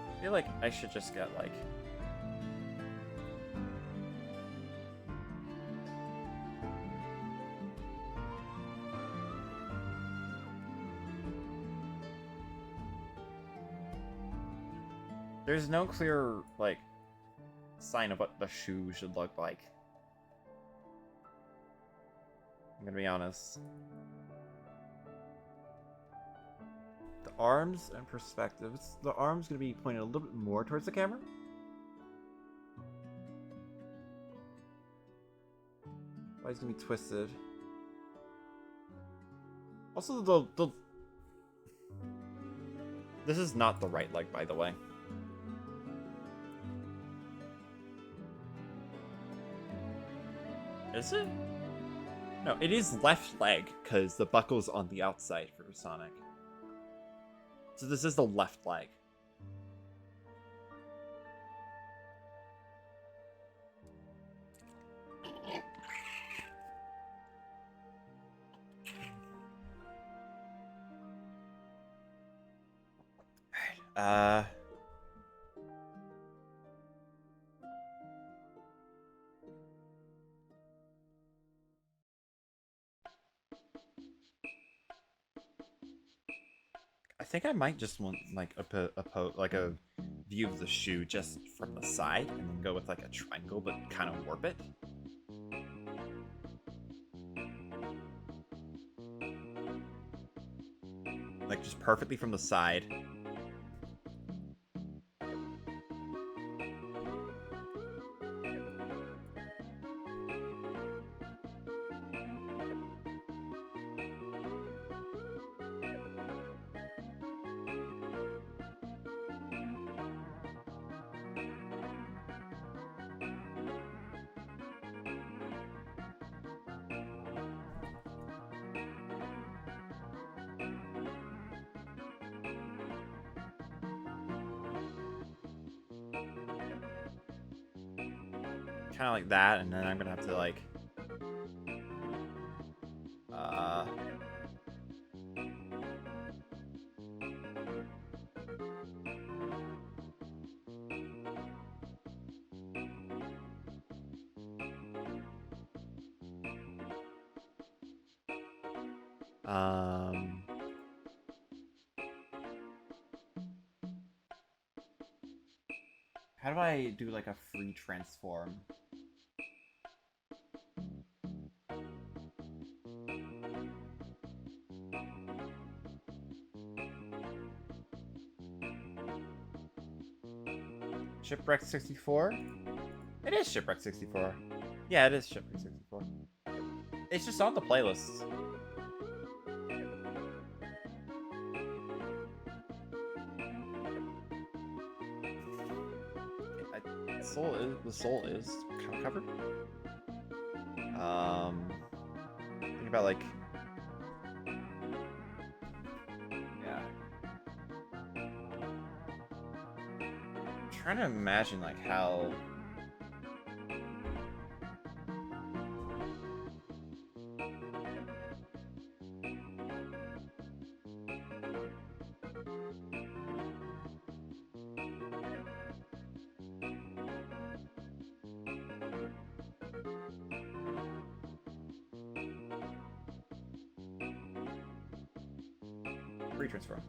I feel like I should just get like there's no clear like sign of what the shoe should look like. I'm gonna be honest. The arms and perspectives. The arm's gonna be pointed a little bit more towards the camera. Body's gonna be twisted. Also, the this is not the right leg, by the way. Is it? No, it is left leg, because the buckle's on the outside for Sonic. So this is the left leg. Alright, I think I might just want like a view of the shoe just from the side, and then go with like a triangle, but kind of warp it. Like just perfectly from the side. Kind of like that, and then I'm gonna have to like Um, how do I do like a free transform? Shipwreck 64? It is Shipwreck 64. Yeah, it is Shipwreck 64. It's just on the playlist. The soul is covered. Think about like, yeah. I'm trying to imagine like how. Free transform.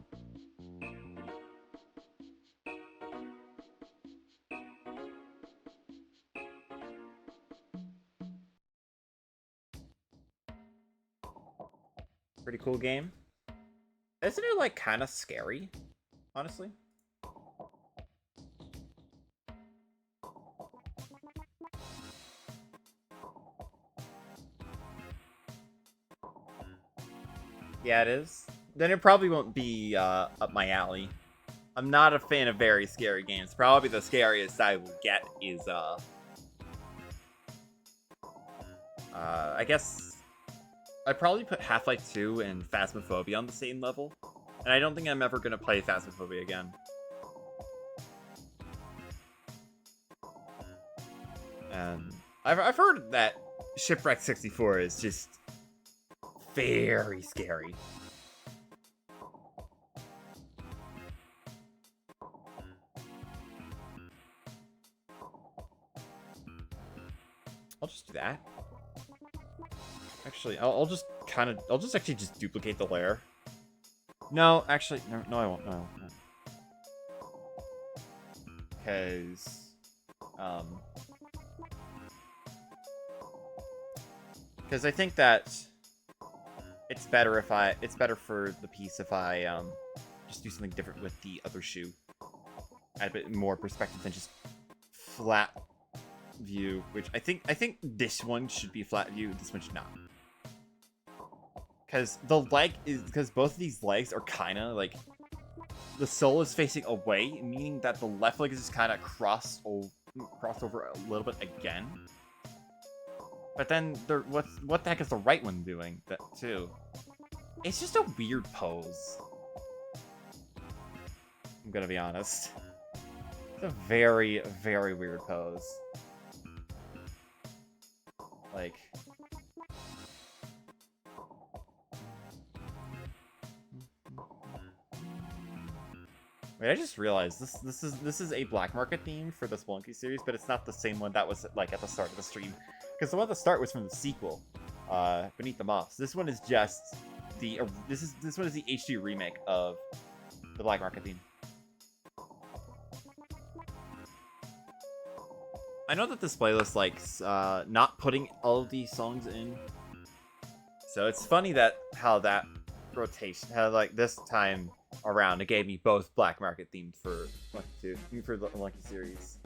Pretty cool game. Isn't it like kind of scary, honestly? Yeah, it is. Then it probably won't be up my alley. I'm not a fan of very scary games. Probably the scariest I will get is I guess I'd probably put Half-Life 2 and Phasmophobia on the same level. And I don't think I'm ever gonna play Phasmophobia again. And I've heard that Shipwreck 64 is just very scary. I'll just do that. Actually, I'll just actually just duplicate the layer. No, actually, no, I won't. No. Because I think that it's better for the piece if I just do something different with the other shoe. Add a bit more perspective than just flat view, which I think this one should be flat view, this one should not. Because both of these legs are kind of like, the sole is facing away, meaning that the left leg is just kind of crossed over a little bit again. But then what the heck is the right one doing that too? It's just a weird pose. I'm gonna be honest. It's a very, very weird pose. Like, wait, I just realized this is a Black Market theme for the Spelunky series, but it's not the same one that was like at the start of the stream. Because the one at the start was from the sequel, Beneath the Moss. This one is just this one is the HD remake of the Black Market theme. I know that this playlist likes not putting all of these songs in, so it's funny that how that rotation, how like this time around it gave me both Black Market themed for Lucky 2, for the Lucky series.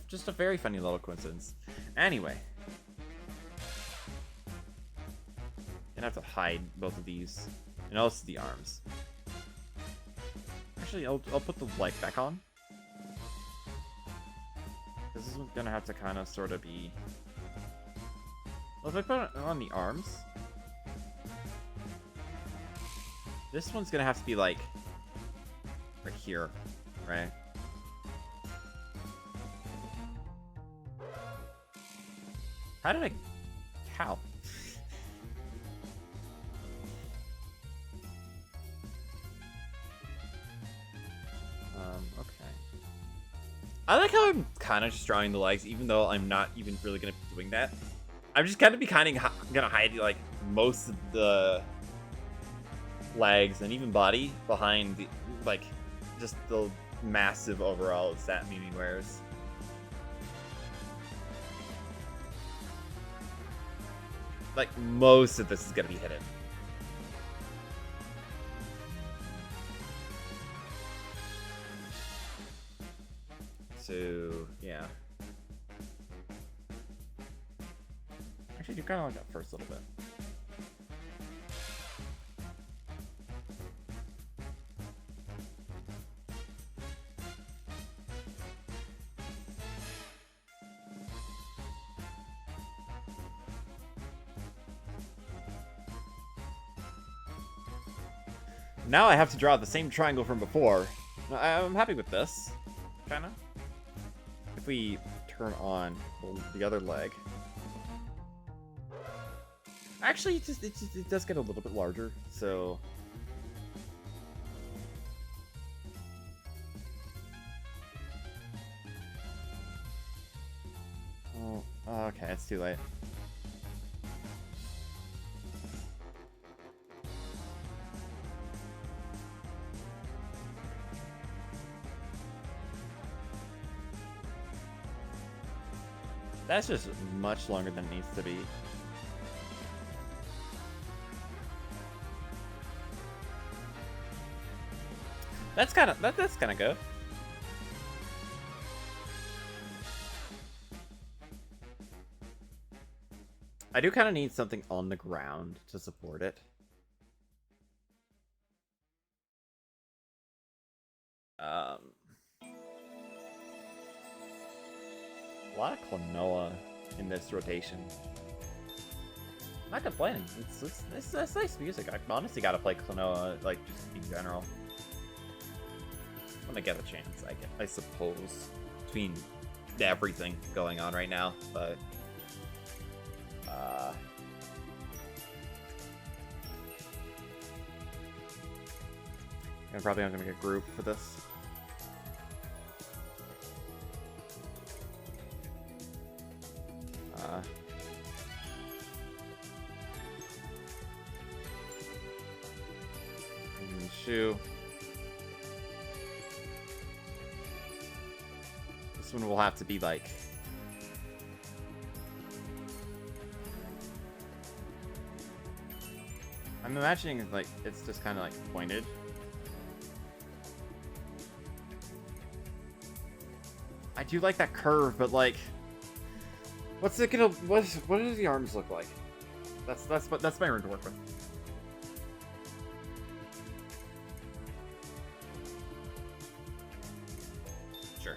Just a very funny little coincidence. Anyway, gonna have to hide both of these, and also the arms. Actually, I'll put the light back on. This is gonna have to kind of sort of be. Well, if I put it on the arms, this one's gonna have to be like right here, right? How did I? How? Okay. I like how I'm kind of just drawing the legs, even though I'm not even really gonna be doing that. I'm just gonna be gonna hide like most of the legs and even body behind the like just the massive overalls that Mimi wears. Like most of this is gonna be hidden. So yeah. Actually, do kind of like that first little bit. Now I have to draw the same triangle from before. I'm happy with this, kinda. If we turn on the other leg. Actually, it does get a little bit larger, so... Oh, okay, it's too late. That's just much longer than it needs to be. That's kind of good. I do kind of need something on the ground to support it. A lot of Klonoa in this rotation. Not complaining. It's nice music. I honestly gotta play Klonoa, like, just in general. When I get a chance, I suppose. Between everything going on right now, but... I'm probably not gonna make a group for this. Shoe. This one will have to be like... I'm imagining like it's just kind of like pointed. I do like that curve, but like, what's it gonna? What do the arms look like? That's my room to work with. Sure.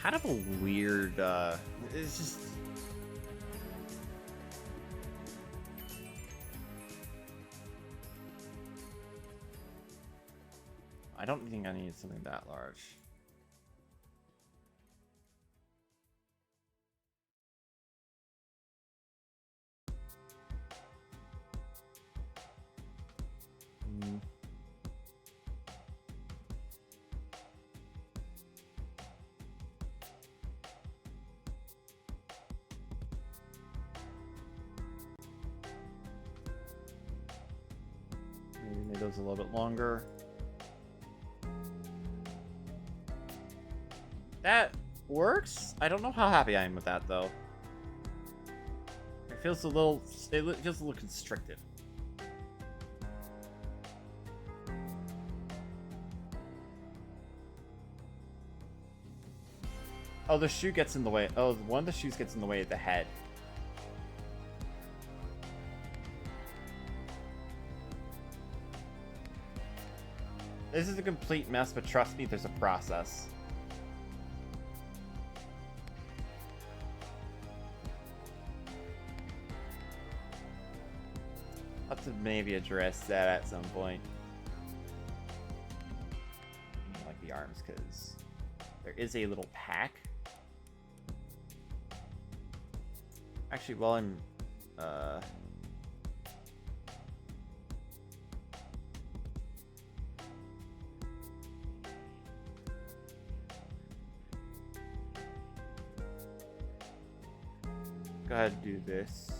Kind of a weird, it's just... I don't think I need something that large. Maybe make those a little bit longer. That works. I don't know how happy I am with that though. It feels a little constricted. Oh, the shoe gets in the way. Oh, one of the shoes gets in the way of the head. This is a complete mess, but trust me, there's a process. I'll have to maybe address that at some point. I like the arms, because there is a little pack. Actually, while I'm go ahead and do this.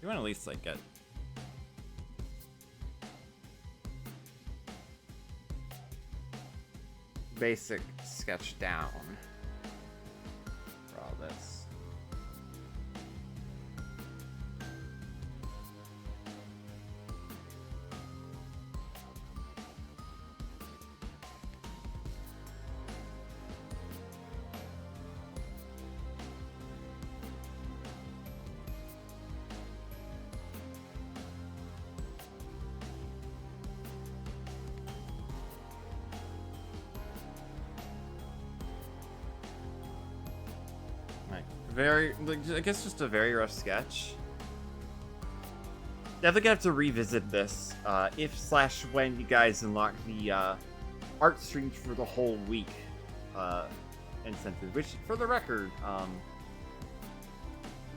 You want to at least like get basic sketch down for all this. Very, like, I guess just a very rough sketch. Definitely gonna have to revisit this if/when you guys unlock the art streams for the whole week incentive. Which, for the record,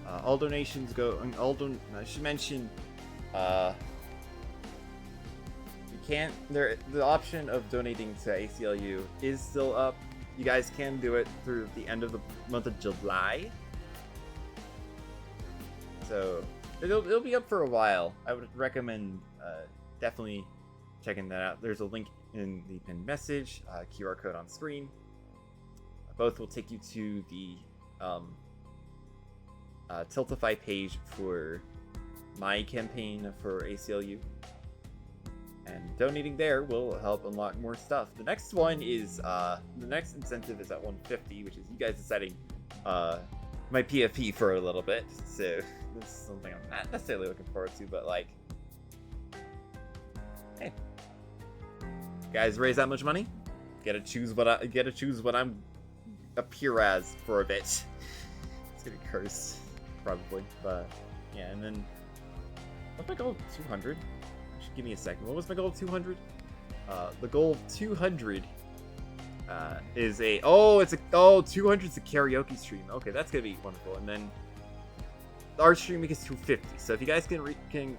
all donations go. I should mention, you can't. The option of donating to ACLU is still up. You guys can do it through the end of the month of July. So it'll be up for a while. I would recommend definitely checking that out. There's a link in the pinned message, QR code on screen. Both will take you to the Tiltify page for my campaign for ACLU. And donating there will help unlock more stuff. The next one is, the next incentive is at 150, which is you guys deciding my PFP for a little bit. So this is something I'm not necessarily looking forward to, but like, hey, guys, raise that much money, get to choose what I'm appear as for a bit. It's gonna be cursed, probably, but yeah. And then what's my goal? 200. Give me a second. What was my goal of 200? The goal of 200 is 200 is a karaoke stream. Okay, that's gonna be wonderful. And then the art stream is 250. So if you guys can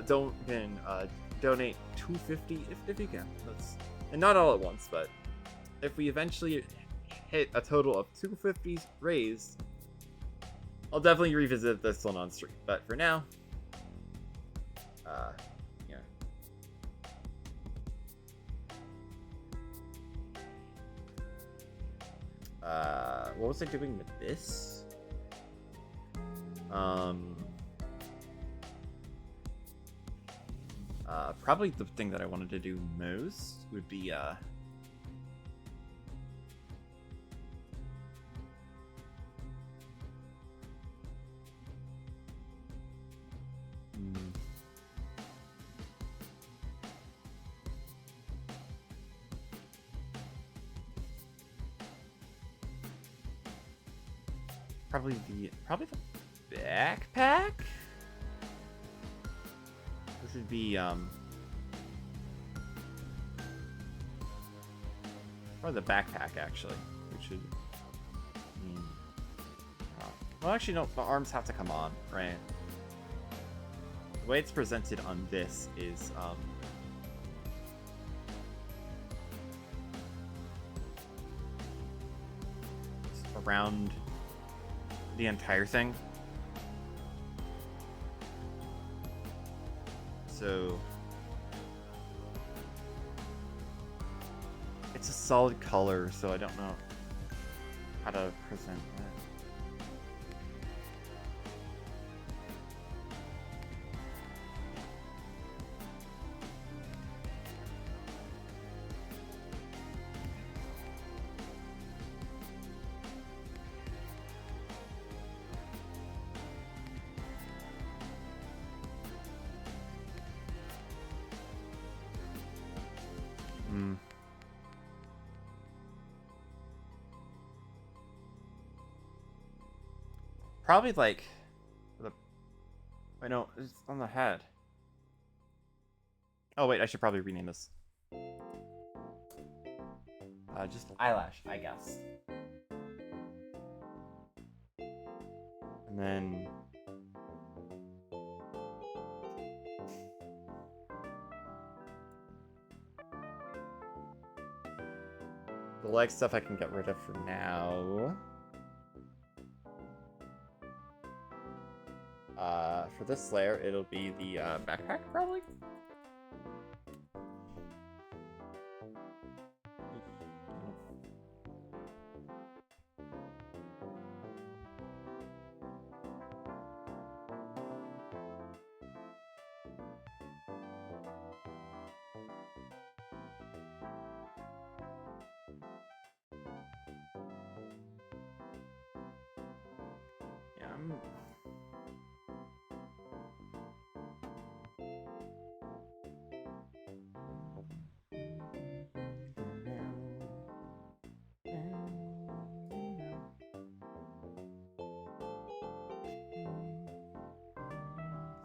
donate 250 if you can. And not all at once, but if we eventually hit a total of 250s raised, I'll definitely revisit this one on stream. But for now, what was I doing with this? Probably the thing that I wanted to do most would be probably the backpack. This would be probably the backpack actually, which should mean. Well, actually, no. The arms have to come on, right? The way it's presented on this is around the entire thing. So it's a solid color, so I don't know how to present that. Probably like the. Wait, no, it's on the head. Oh wait, I should probably rename this. Just eyelash, I guess. And then the leg stuff I can get rid of for now. For this layer, it'll be the backpack, probably.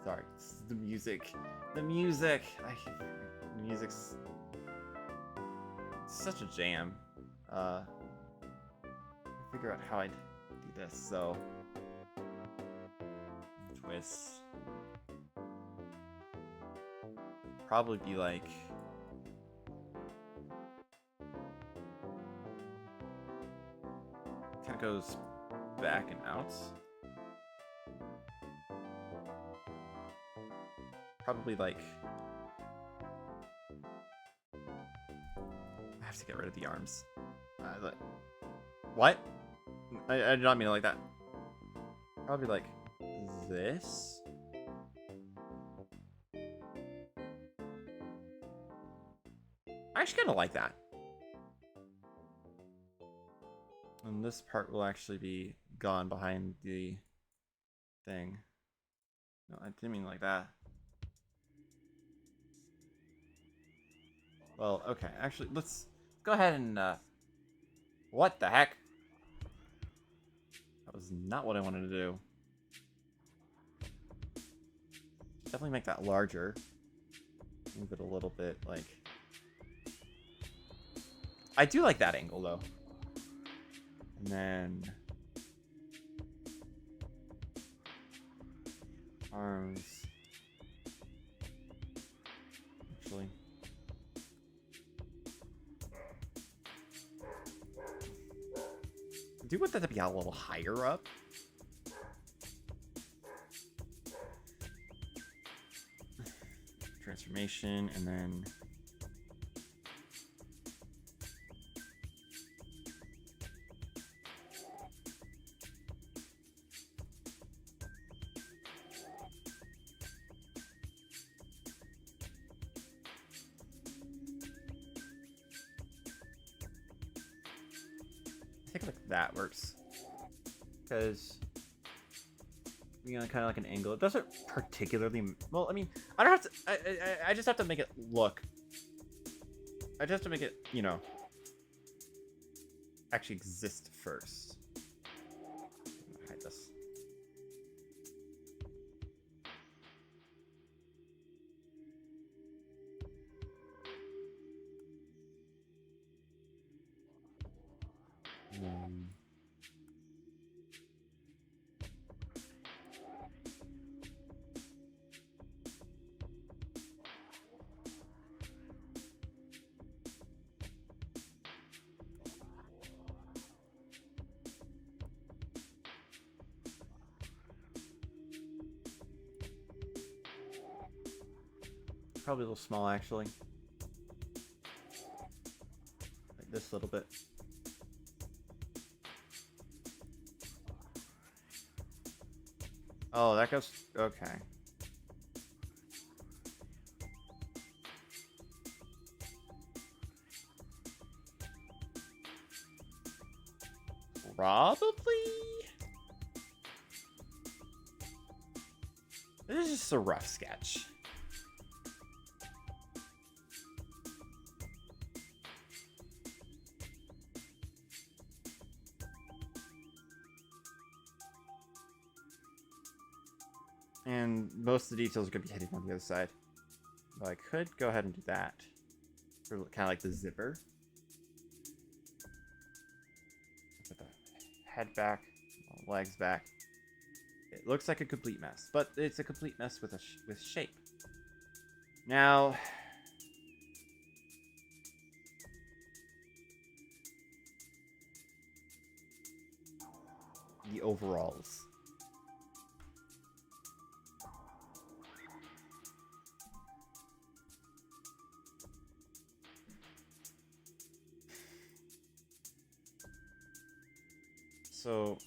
Sorry, the music. The music! The music's such a jam. Figure out how I'd do this, so... Twist. Probably be like... Kind of goes back and out. Probably like... I have to get rid of the arms. What? I did not mean it like that. Probably like this. I actually kind of like that. And this part will actually be gone behind the thing. No, I didn't mean like that. Well, okay. Actually, let's go ahead and, what the heck? That was not what I wanted to do. Definitely make that larger. Move it a little bit, like... I do like that angle, though. And then... Arms. Actually... I do want that to be a little higher up. Transformation, and then... I think like that works. Because... You know, kind of like an angle. It doesn't particularly... Well, I mean, I don't have to... I just have to make it look... I just have to make it, you know... actually exist first. Hide this. Probably a little small, actually. Like this little bit. Oh, that goes... Okay. Probably... This is just a rough sketch. And most of the details are going to be hidden on the other side. But I could go ahead and do that. For kind of like the zipper. Put the head back, legs back. It looks like a complete mess, but it's a complete mess with with shape. Now, the overalls. So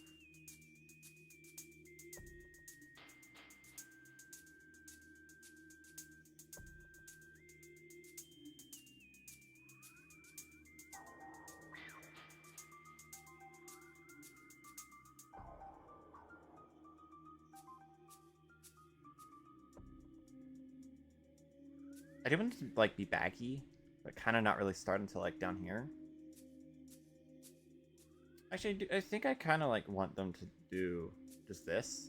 I didn't want it to like be baggy, but kind of not really start until like down here. Actually, I think I kind of like want them to do just this.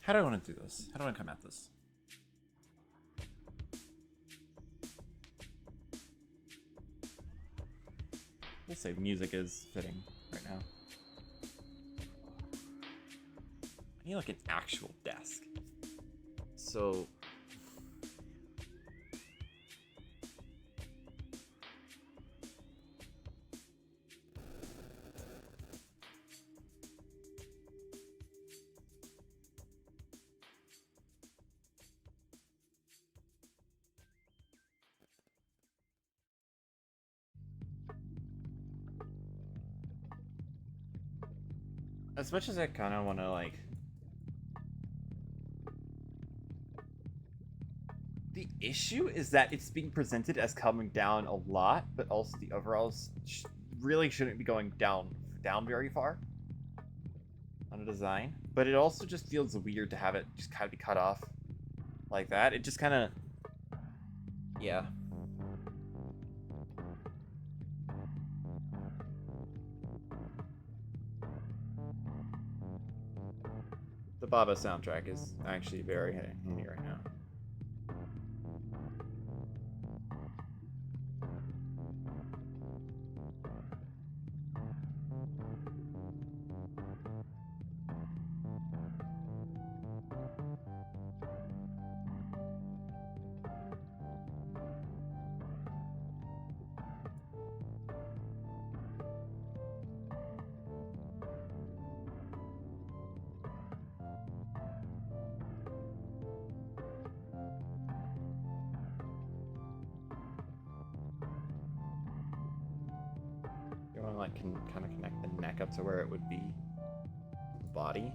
How do I want to do this? How do I come at this? We'll say music is fitting right now. I need like an actual desk. So as much as I kind of want to like, the issue is that it's being presented as coming down a lot, but also the overalls really shouldn't be going down very far on a design. But it also just feels weird to have it just kind of be cut off like that. It just kind of, yeah. The Baba soundtrack is actually very handy right now. You want to like kind of connect the neck up to where it would be the body.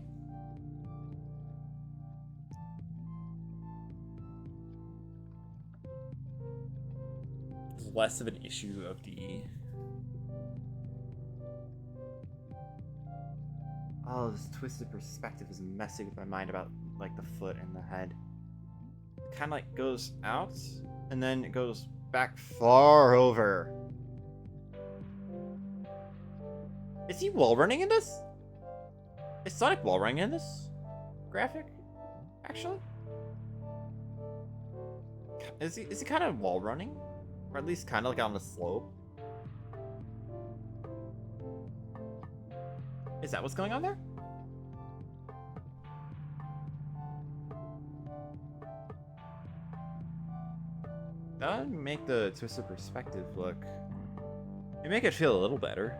It's less of an issue of the. Oh, this twisted perspective is messing with my mind about like the foot and the head. It kind of like goes out and then it goes back far over. Is he wall running in this? Is Sonic wall running in this graphic? Actually, is he kind of wall running, or at least kind of like on the slope? Is that what's going on there? That would make the twisted perspective look. It'd make it feel a little better.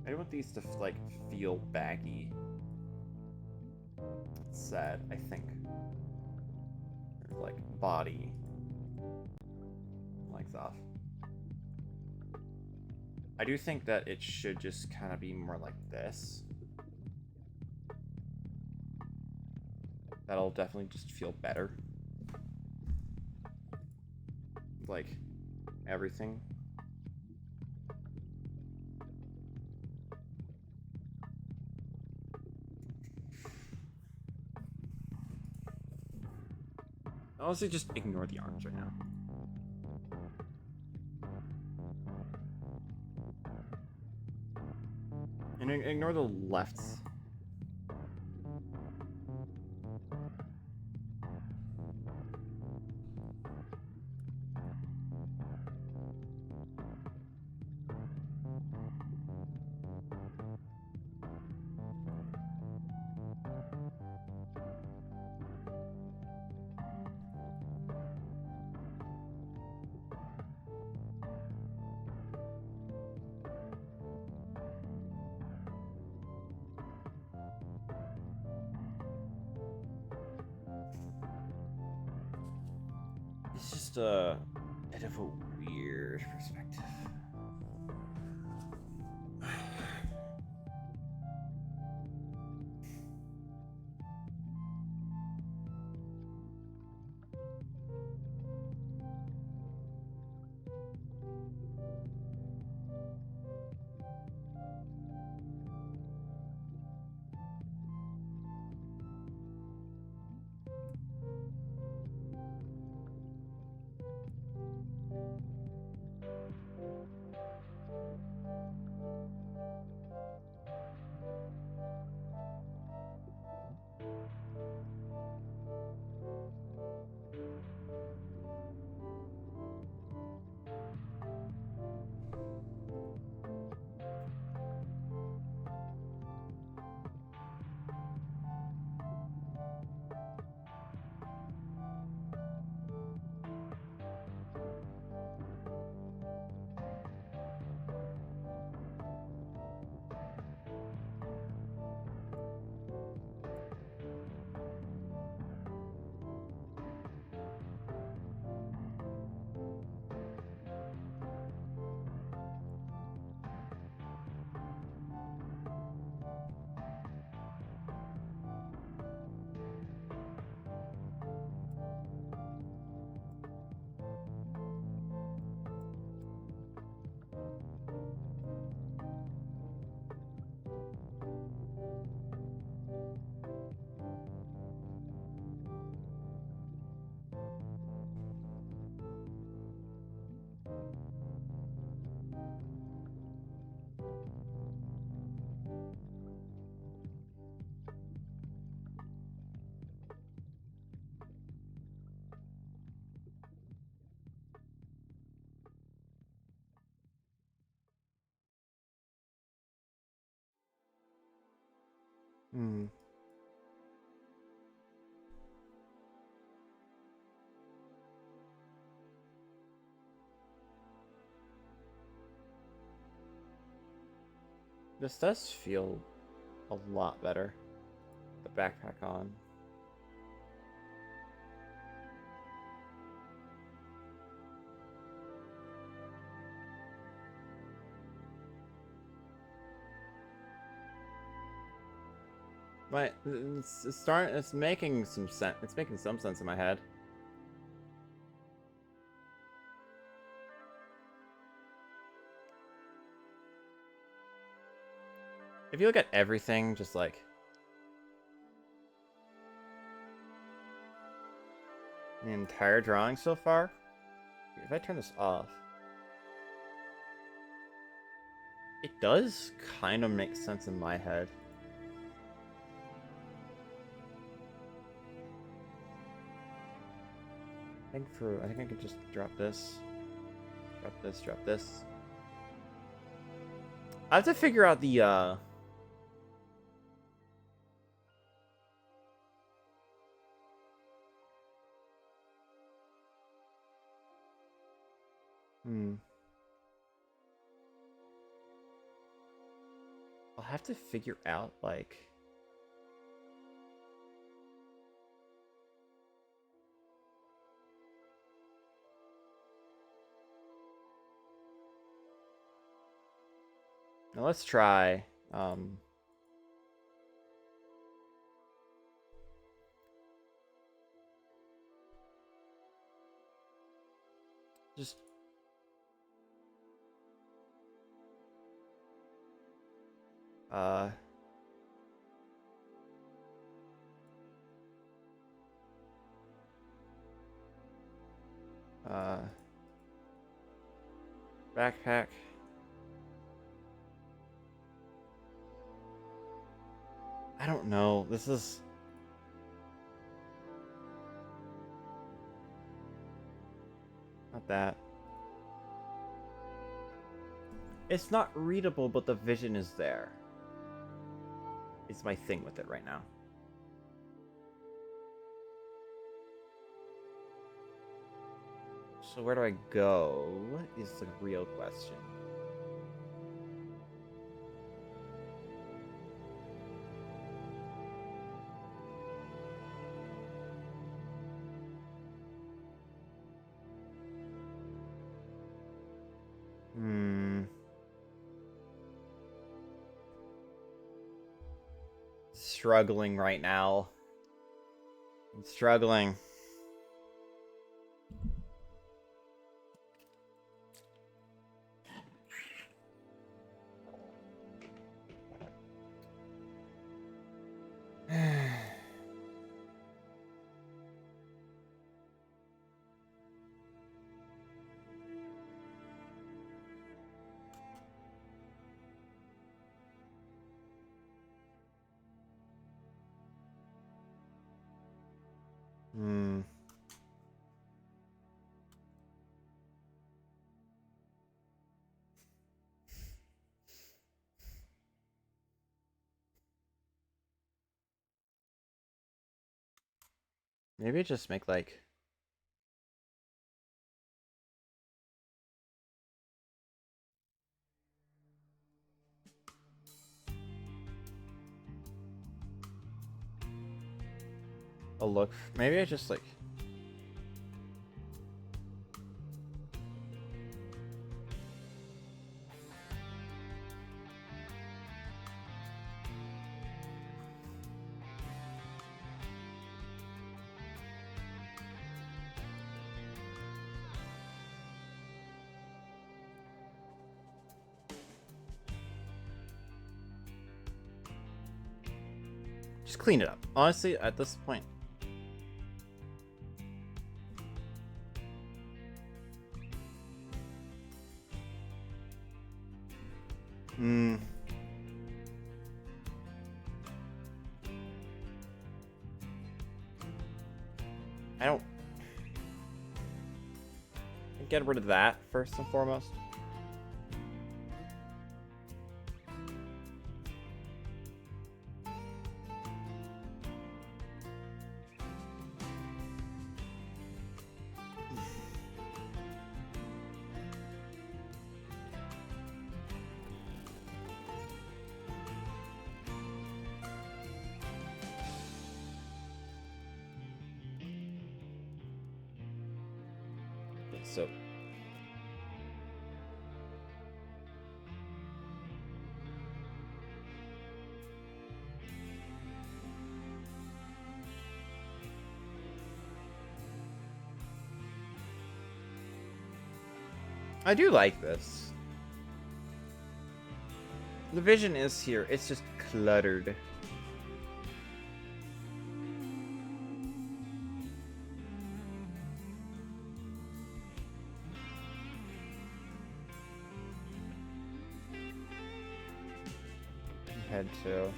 I want these to like feel baggy. It's sad, I think. Like body length off. I do think that it should just kind of be more like this. That'll definitely just feel better. Like everything. Honestly, just ignore the arms right now. And ignore the lefts. It's just a bit of a weird perspective. Hmm. This does feel a lot better. The backpack on. But it's making some sense. It's making some sense in my head. If you look at everything, just like the entire drawing so far, if I turn this off, it does kind of make sense in my head. I think I could just drop this, drop this. I have to figure out the I'll have to figure out, like... Now let's try, just... Uh... Backpack. I don't know. This is... Not that. It's not readable, but the vision is there. It's my thing with it right now. So where do I go? Is the real question. Struggling right now. I'm struggling. Maybe just make like... a look. Maybe I just like... Just clean it up. Honestly, at this point. I don't... Get rid of that first and foremost. So I do like this. The vision is here. It's just cluttered. Head to...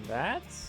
That's...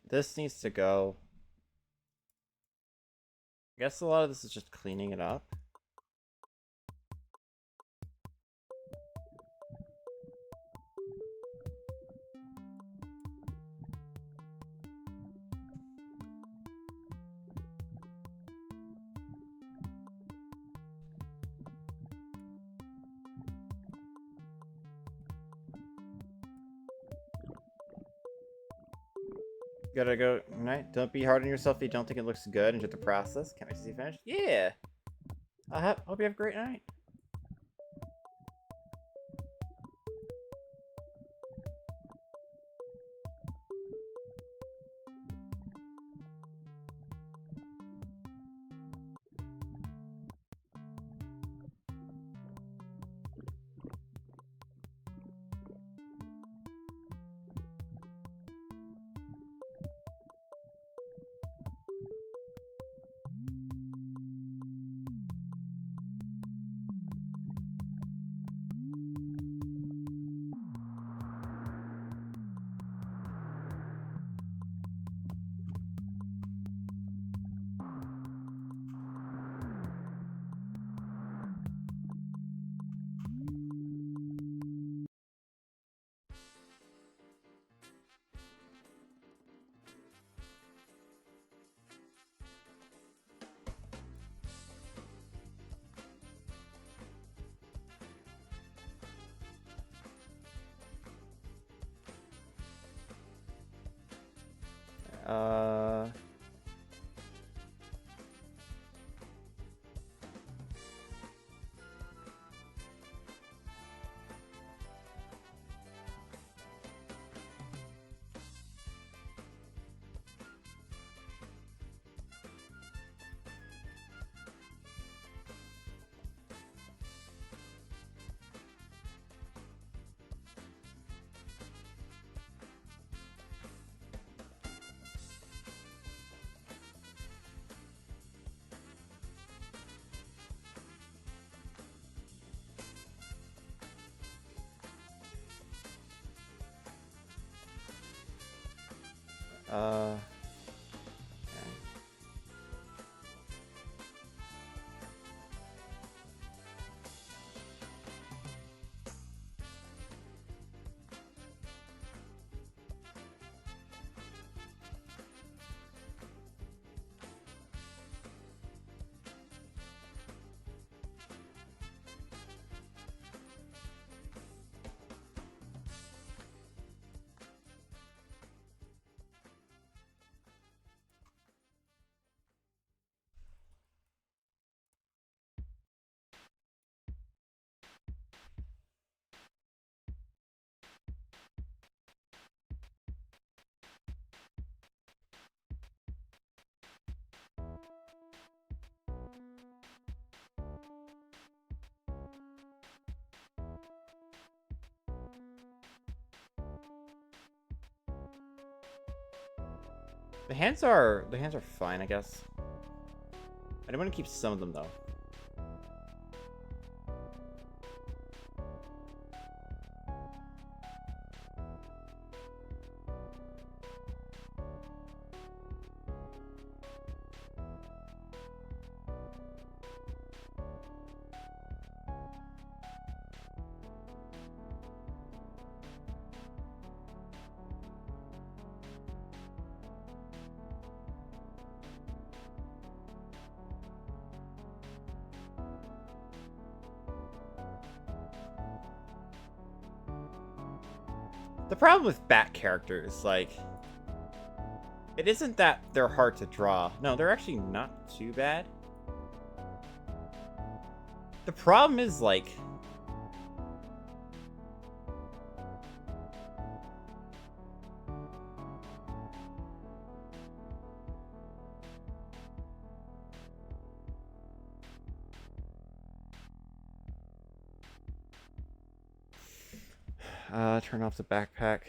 This needs to go. I guess a lot of this is just cleaning it up. Gotta go, right? Don't be hard on yourself if you don't think it looks good. Enjoy the process. Can't wait to see it finished. Yeah. Hope you have a great night. Uh... Okay. The hands are fine, I guess. I do want to keep some of them though. The problem with bat characters, like, it isn't that they're hard to draw. No, they're actually not too bad. The problem is, like, turn off the backpack.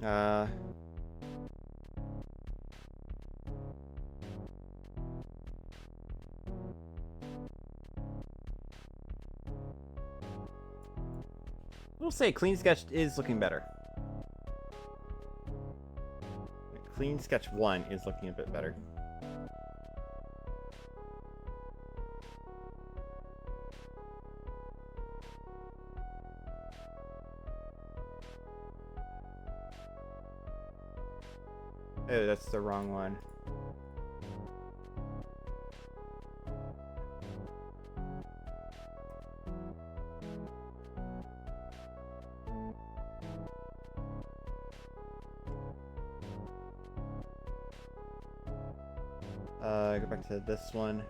Uh, we'll say Clean Sketch is looking better. Clean Sketch 1 is looking a bit better. Oh, that's the wrong one. Go back to this one.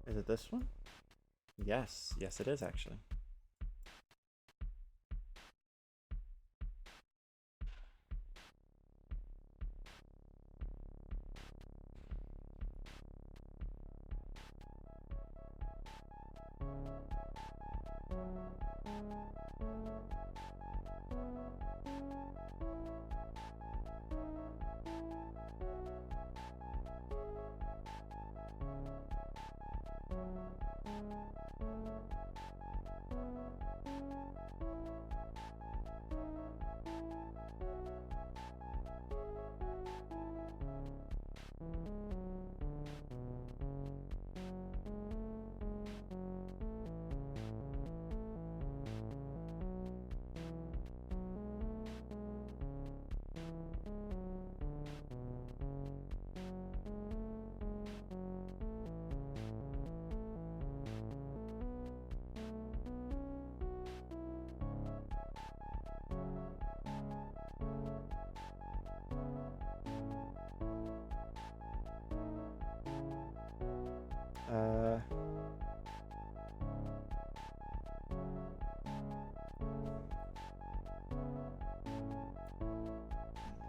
Is it this one? Yes, yes it is actually.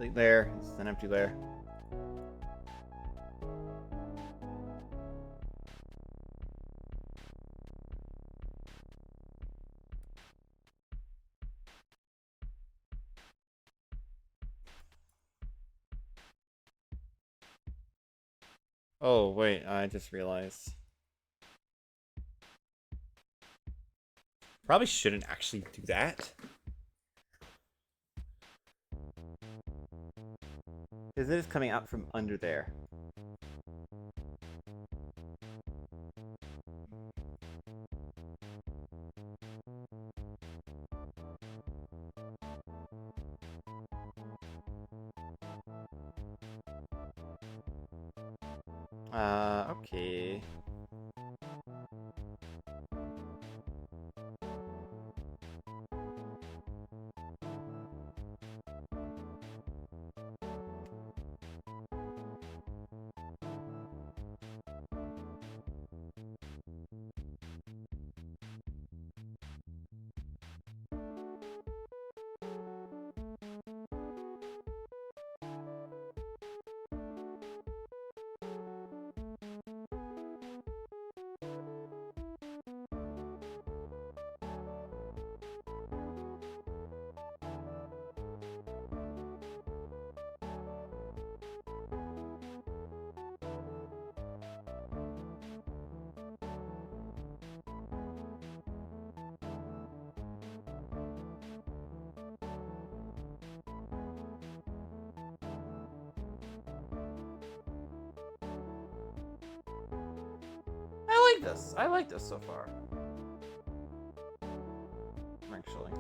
Delete layer, it's an empty layer. Oh, wait, I just realized. Probably shouldn't actually do that. Because it is coming out from under there. Okay. like this. I like this so far. Actually.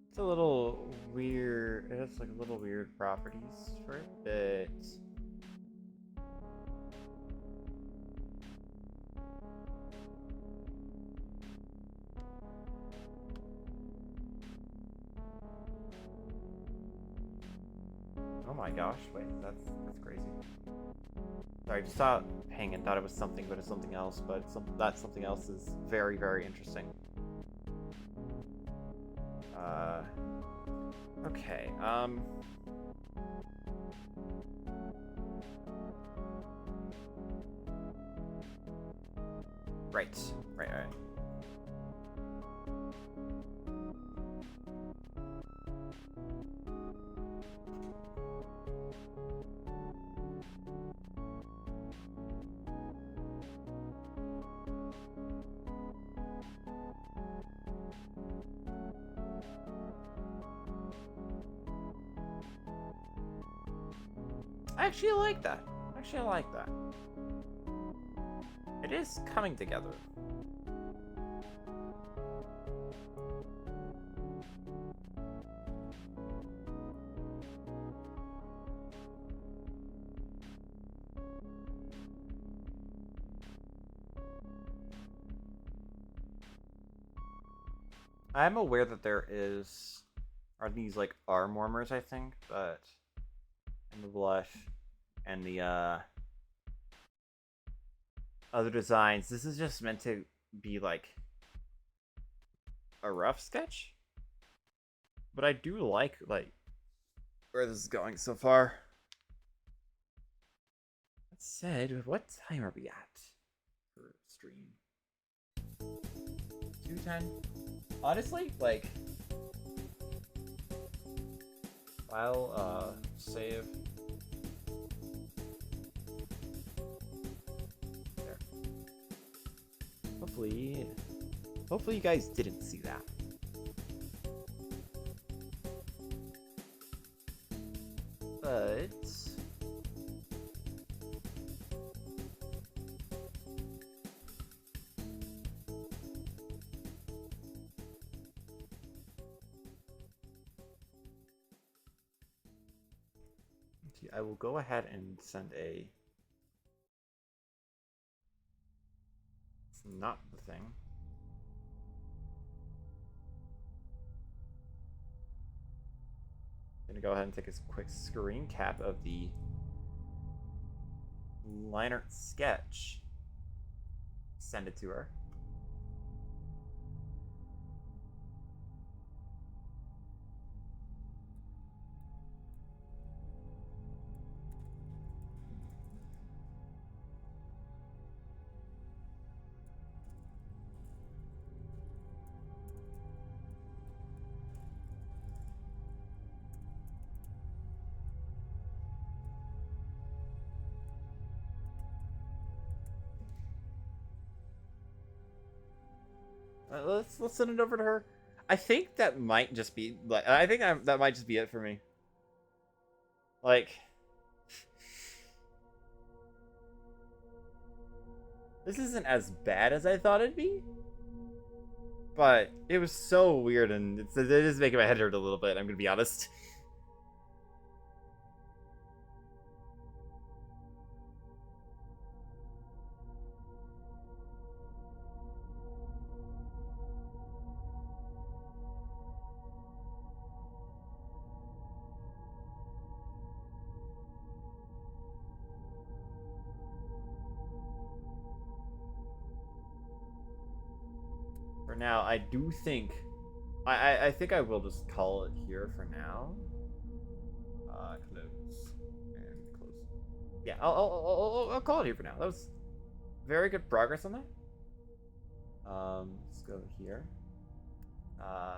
It's a little weird. It has like little weird properties for it, but oh my gosh, wait, that's crazy. Sorry, I just saw it hang and thought it was something, but it's something else, but that something else is very, very interesting. Okay, right. I actually like that. It is coming together. I'm aware that there are these like arm warmers, I think, but and the blush and the other designs. This is just meant to be like a rough sketch, but I do like where this is going so far. That said, what time are we at for stream? 2:10. Honestly, like, file save. There. Hopefully you guys didn't see that. But I will go ahead and send a. It's not the thing. I'm gonna go ahead and take a quick screen cap of the line art sketch. Send it to her. Let's send it over to her. I think that might just be like that might just be it for me. Like, this isn't as bad as I thought it'd be, but it was so weird and it is making my head hurt a little bit. I'm gonna be honest. For now, I do think I think I will just call it here for now. Close and close. Yeah, I'll call it here for now. That was very good progress on that. Let's go here. Yeah.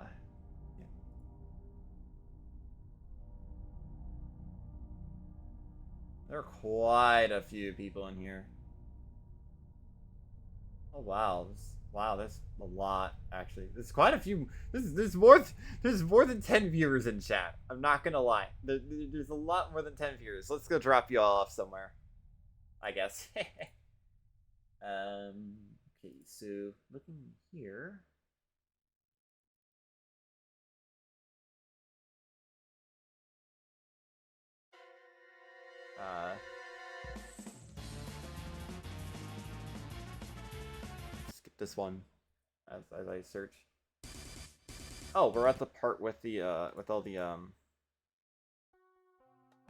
There are quite a few people in here. Oh wow, Wow, that's a lot, actually. There's quite a few. There's more than 10 viewers in chat. I'm not gonna lie. There's a lot more than 10 viewers. Let's go drop you all off somewhere, I guess. Okay, so looking here. Skip this one as I search. Oh, we're at the part with the with all the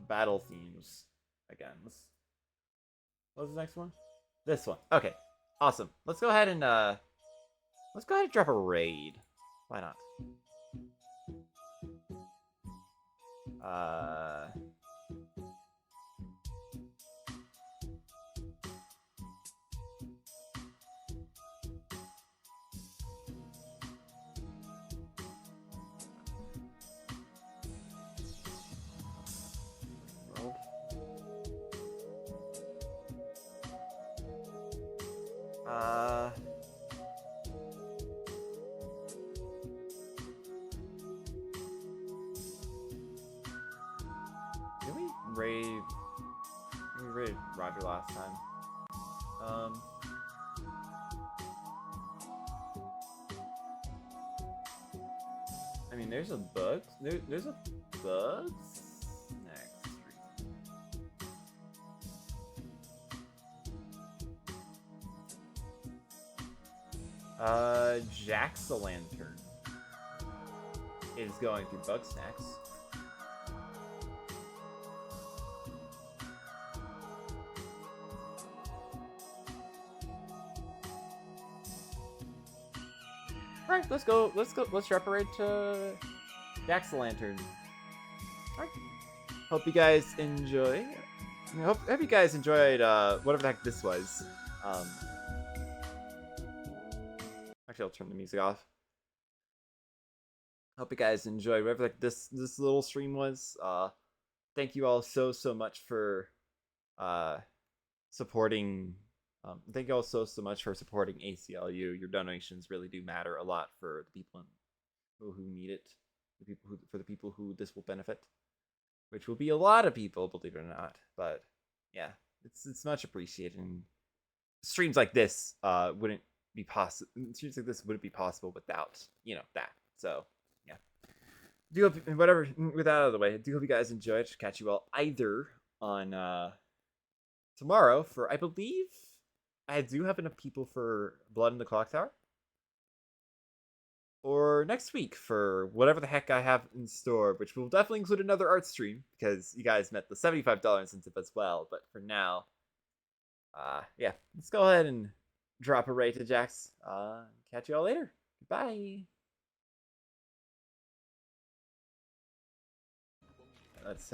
battle themes again. What's the next one? This one. Okay. Awesome. Let's go ahead and drop a raid. Why not? Did we raid? We raided Roger last time. I mean, there's a bug. There's a bug next stream. Jack-o'-lantern is going through Bugsnax. Alright, let's go. Let's drop a raid to Jack-o'-lantern. Alright. Hope you guys enjoy. I hope you guys enjoyed whatever the heck this was. Actually, I'll turn the music off. Hope you guys enjoyed whatever like this little stream was. Thank you all so much for supporting. Thank you all so much for supporting ACLU. Your donations really do matter a lot for the people who need it. For the people who this will benefit, which will be a lot of people, believe it or not. But yeah, it's much appreciated. And streams like this wouldn't be possible. Streams like this wouldn't be possible without that. So yeah, do hope, whatever. With that out of the way, I do hope you guys enjoyed. Catch you all either on tomorrow for, I believe, I do have enough people for Blood in the Clock Tower, or next week for whatever the heck I have in store, which will definitely include another art stream because you guys met the $75 incentive as well. But for now, yeah, let's go ahead and drop a raid to Jax. Catch you all later. Bye. Let's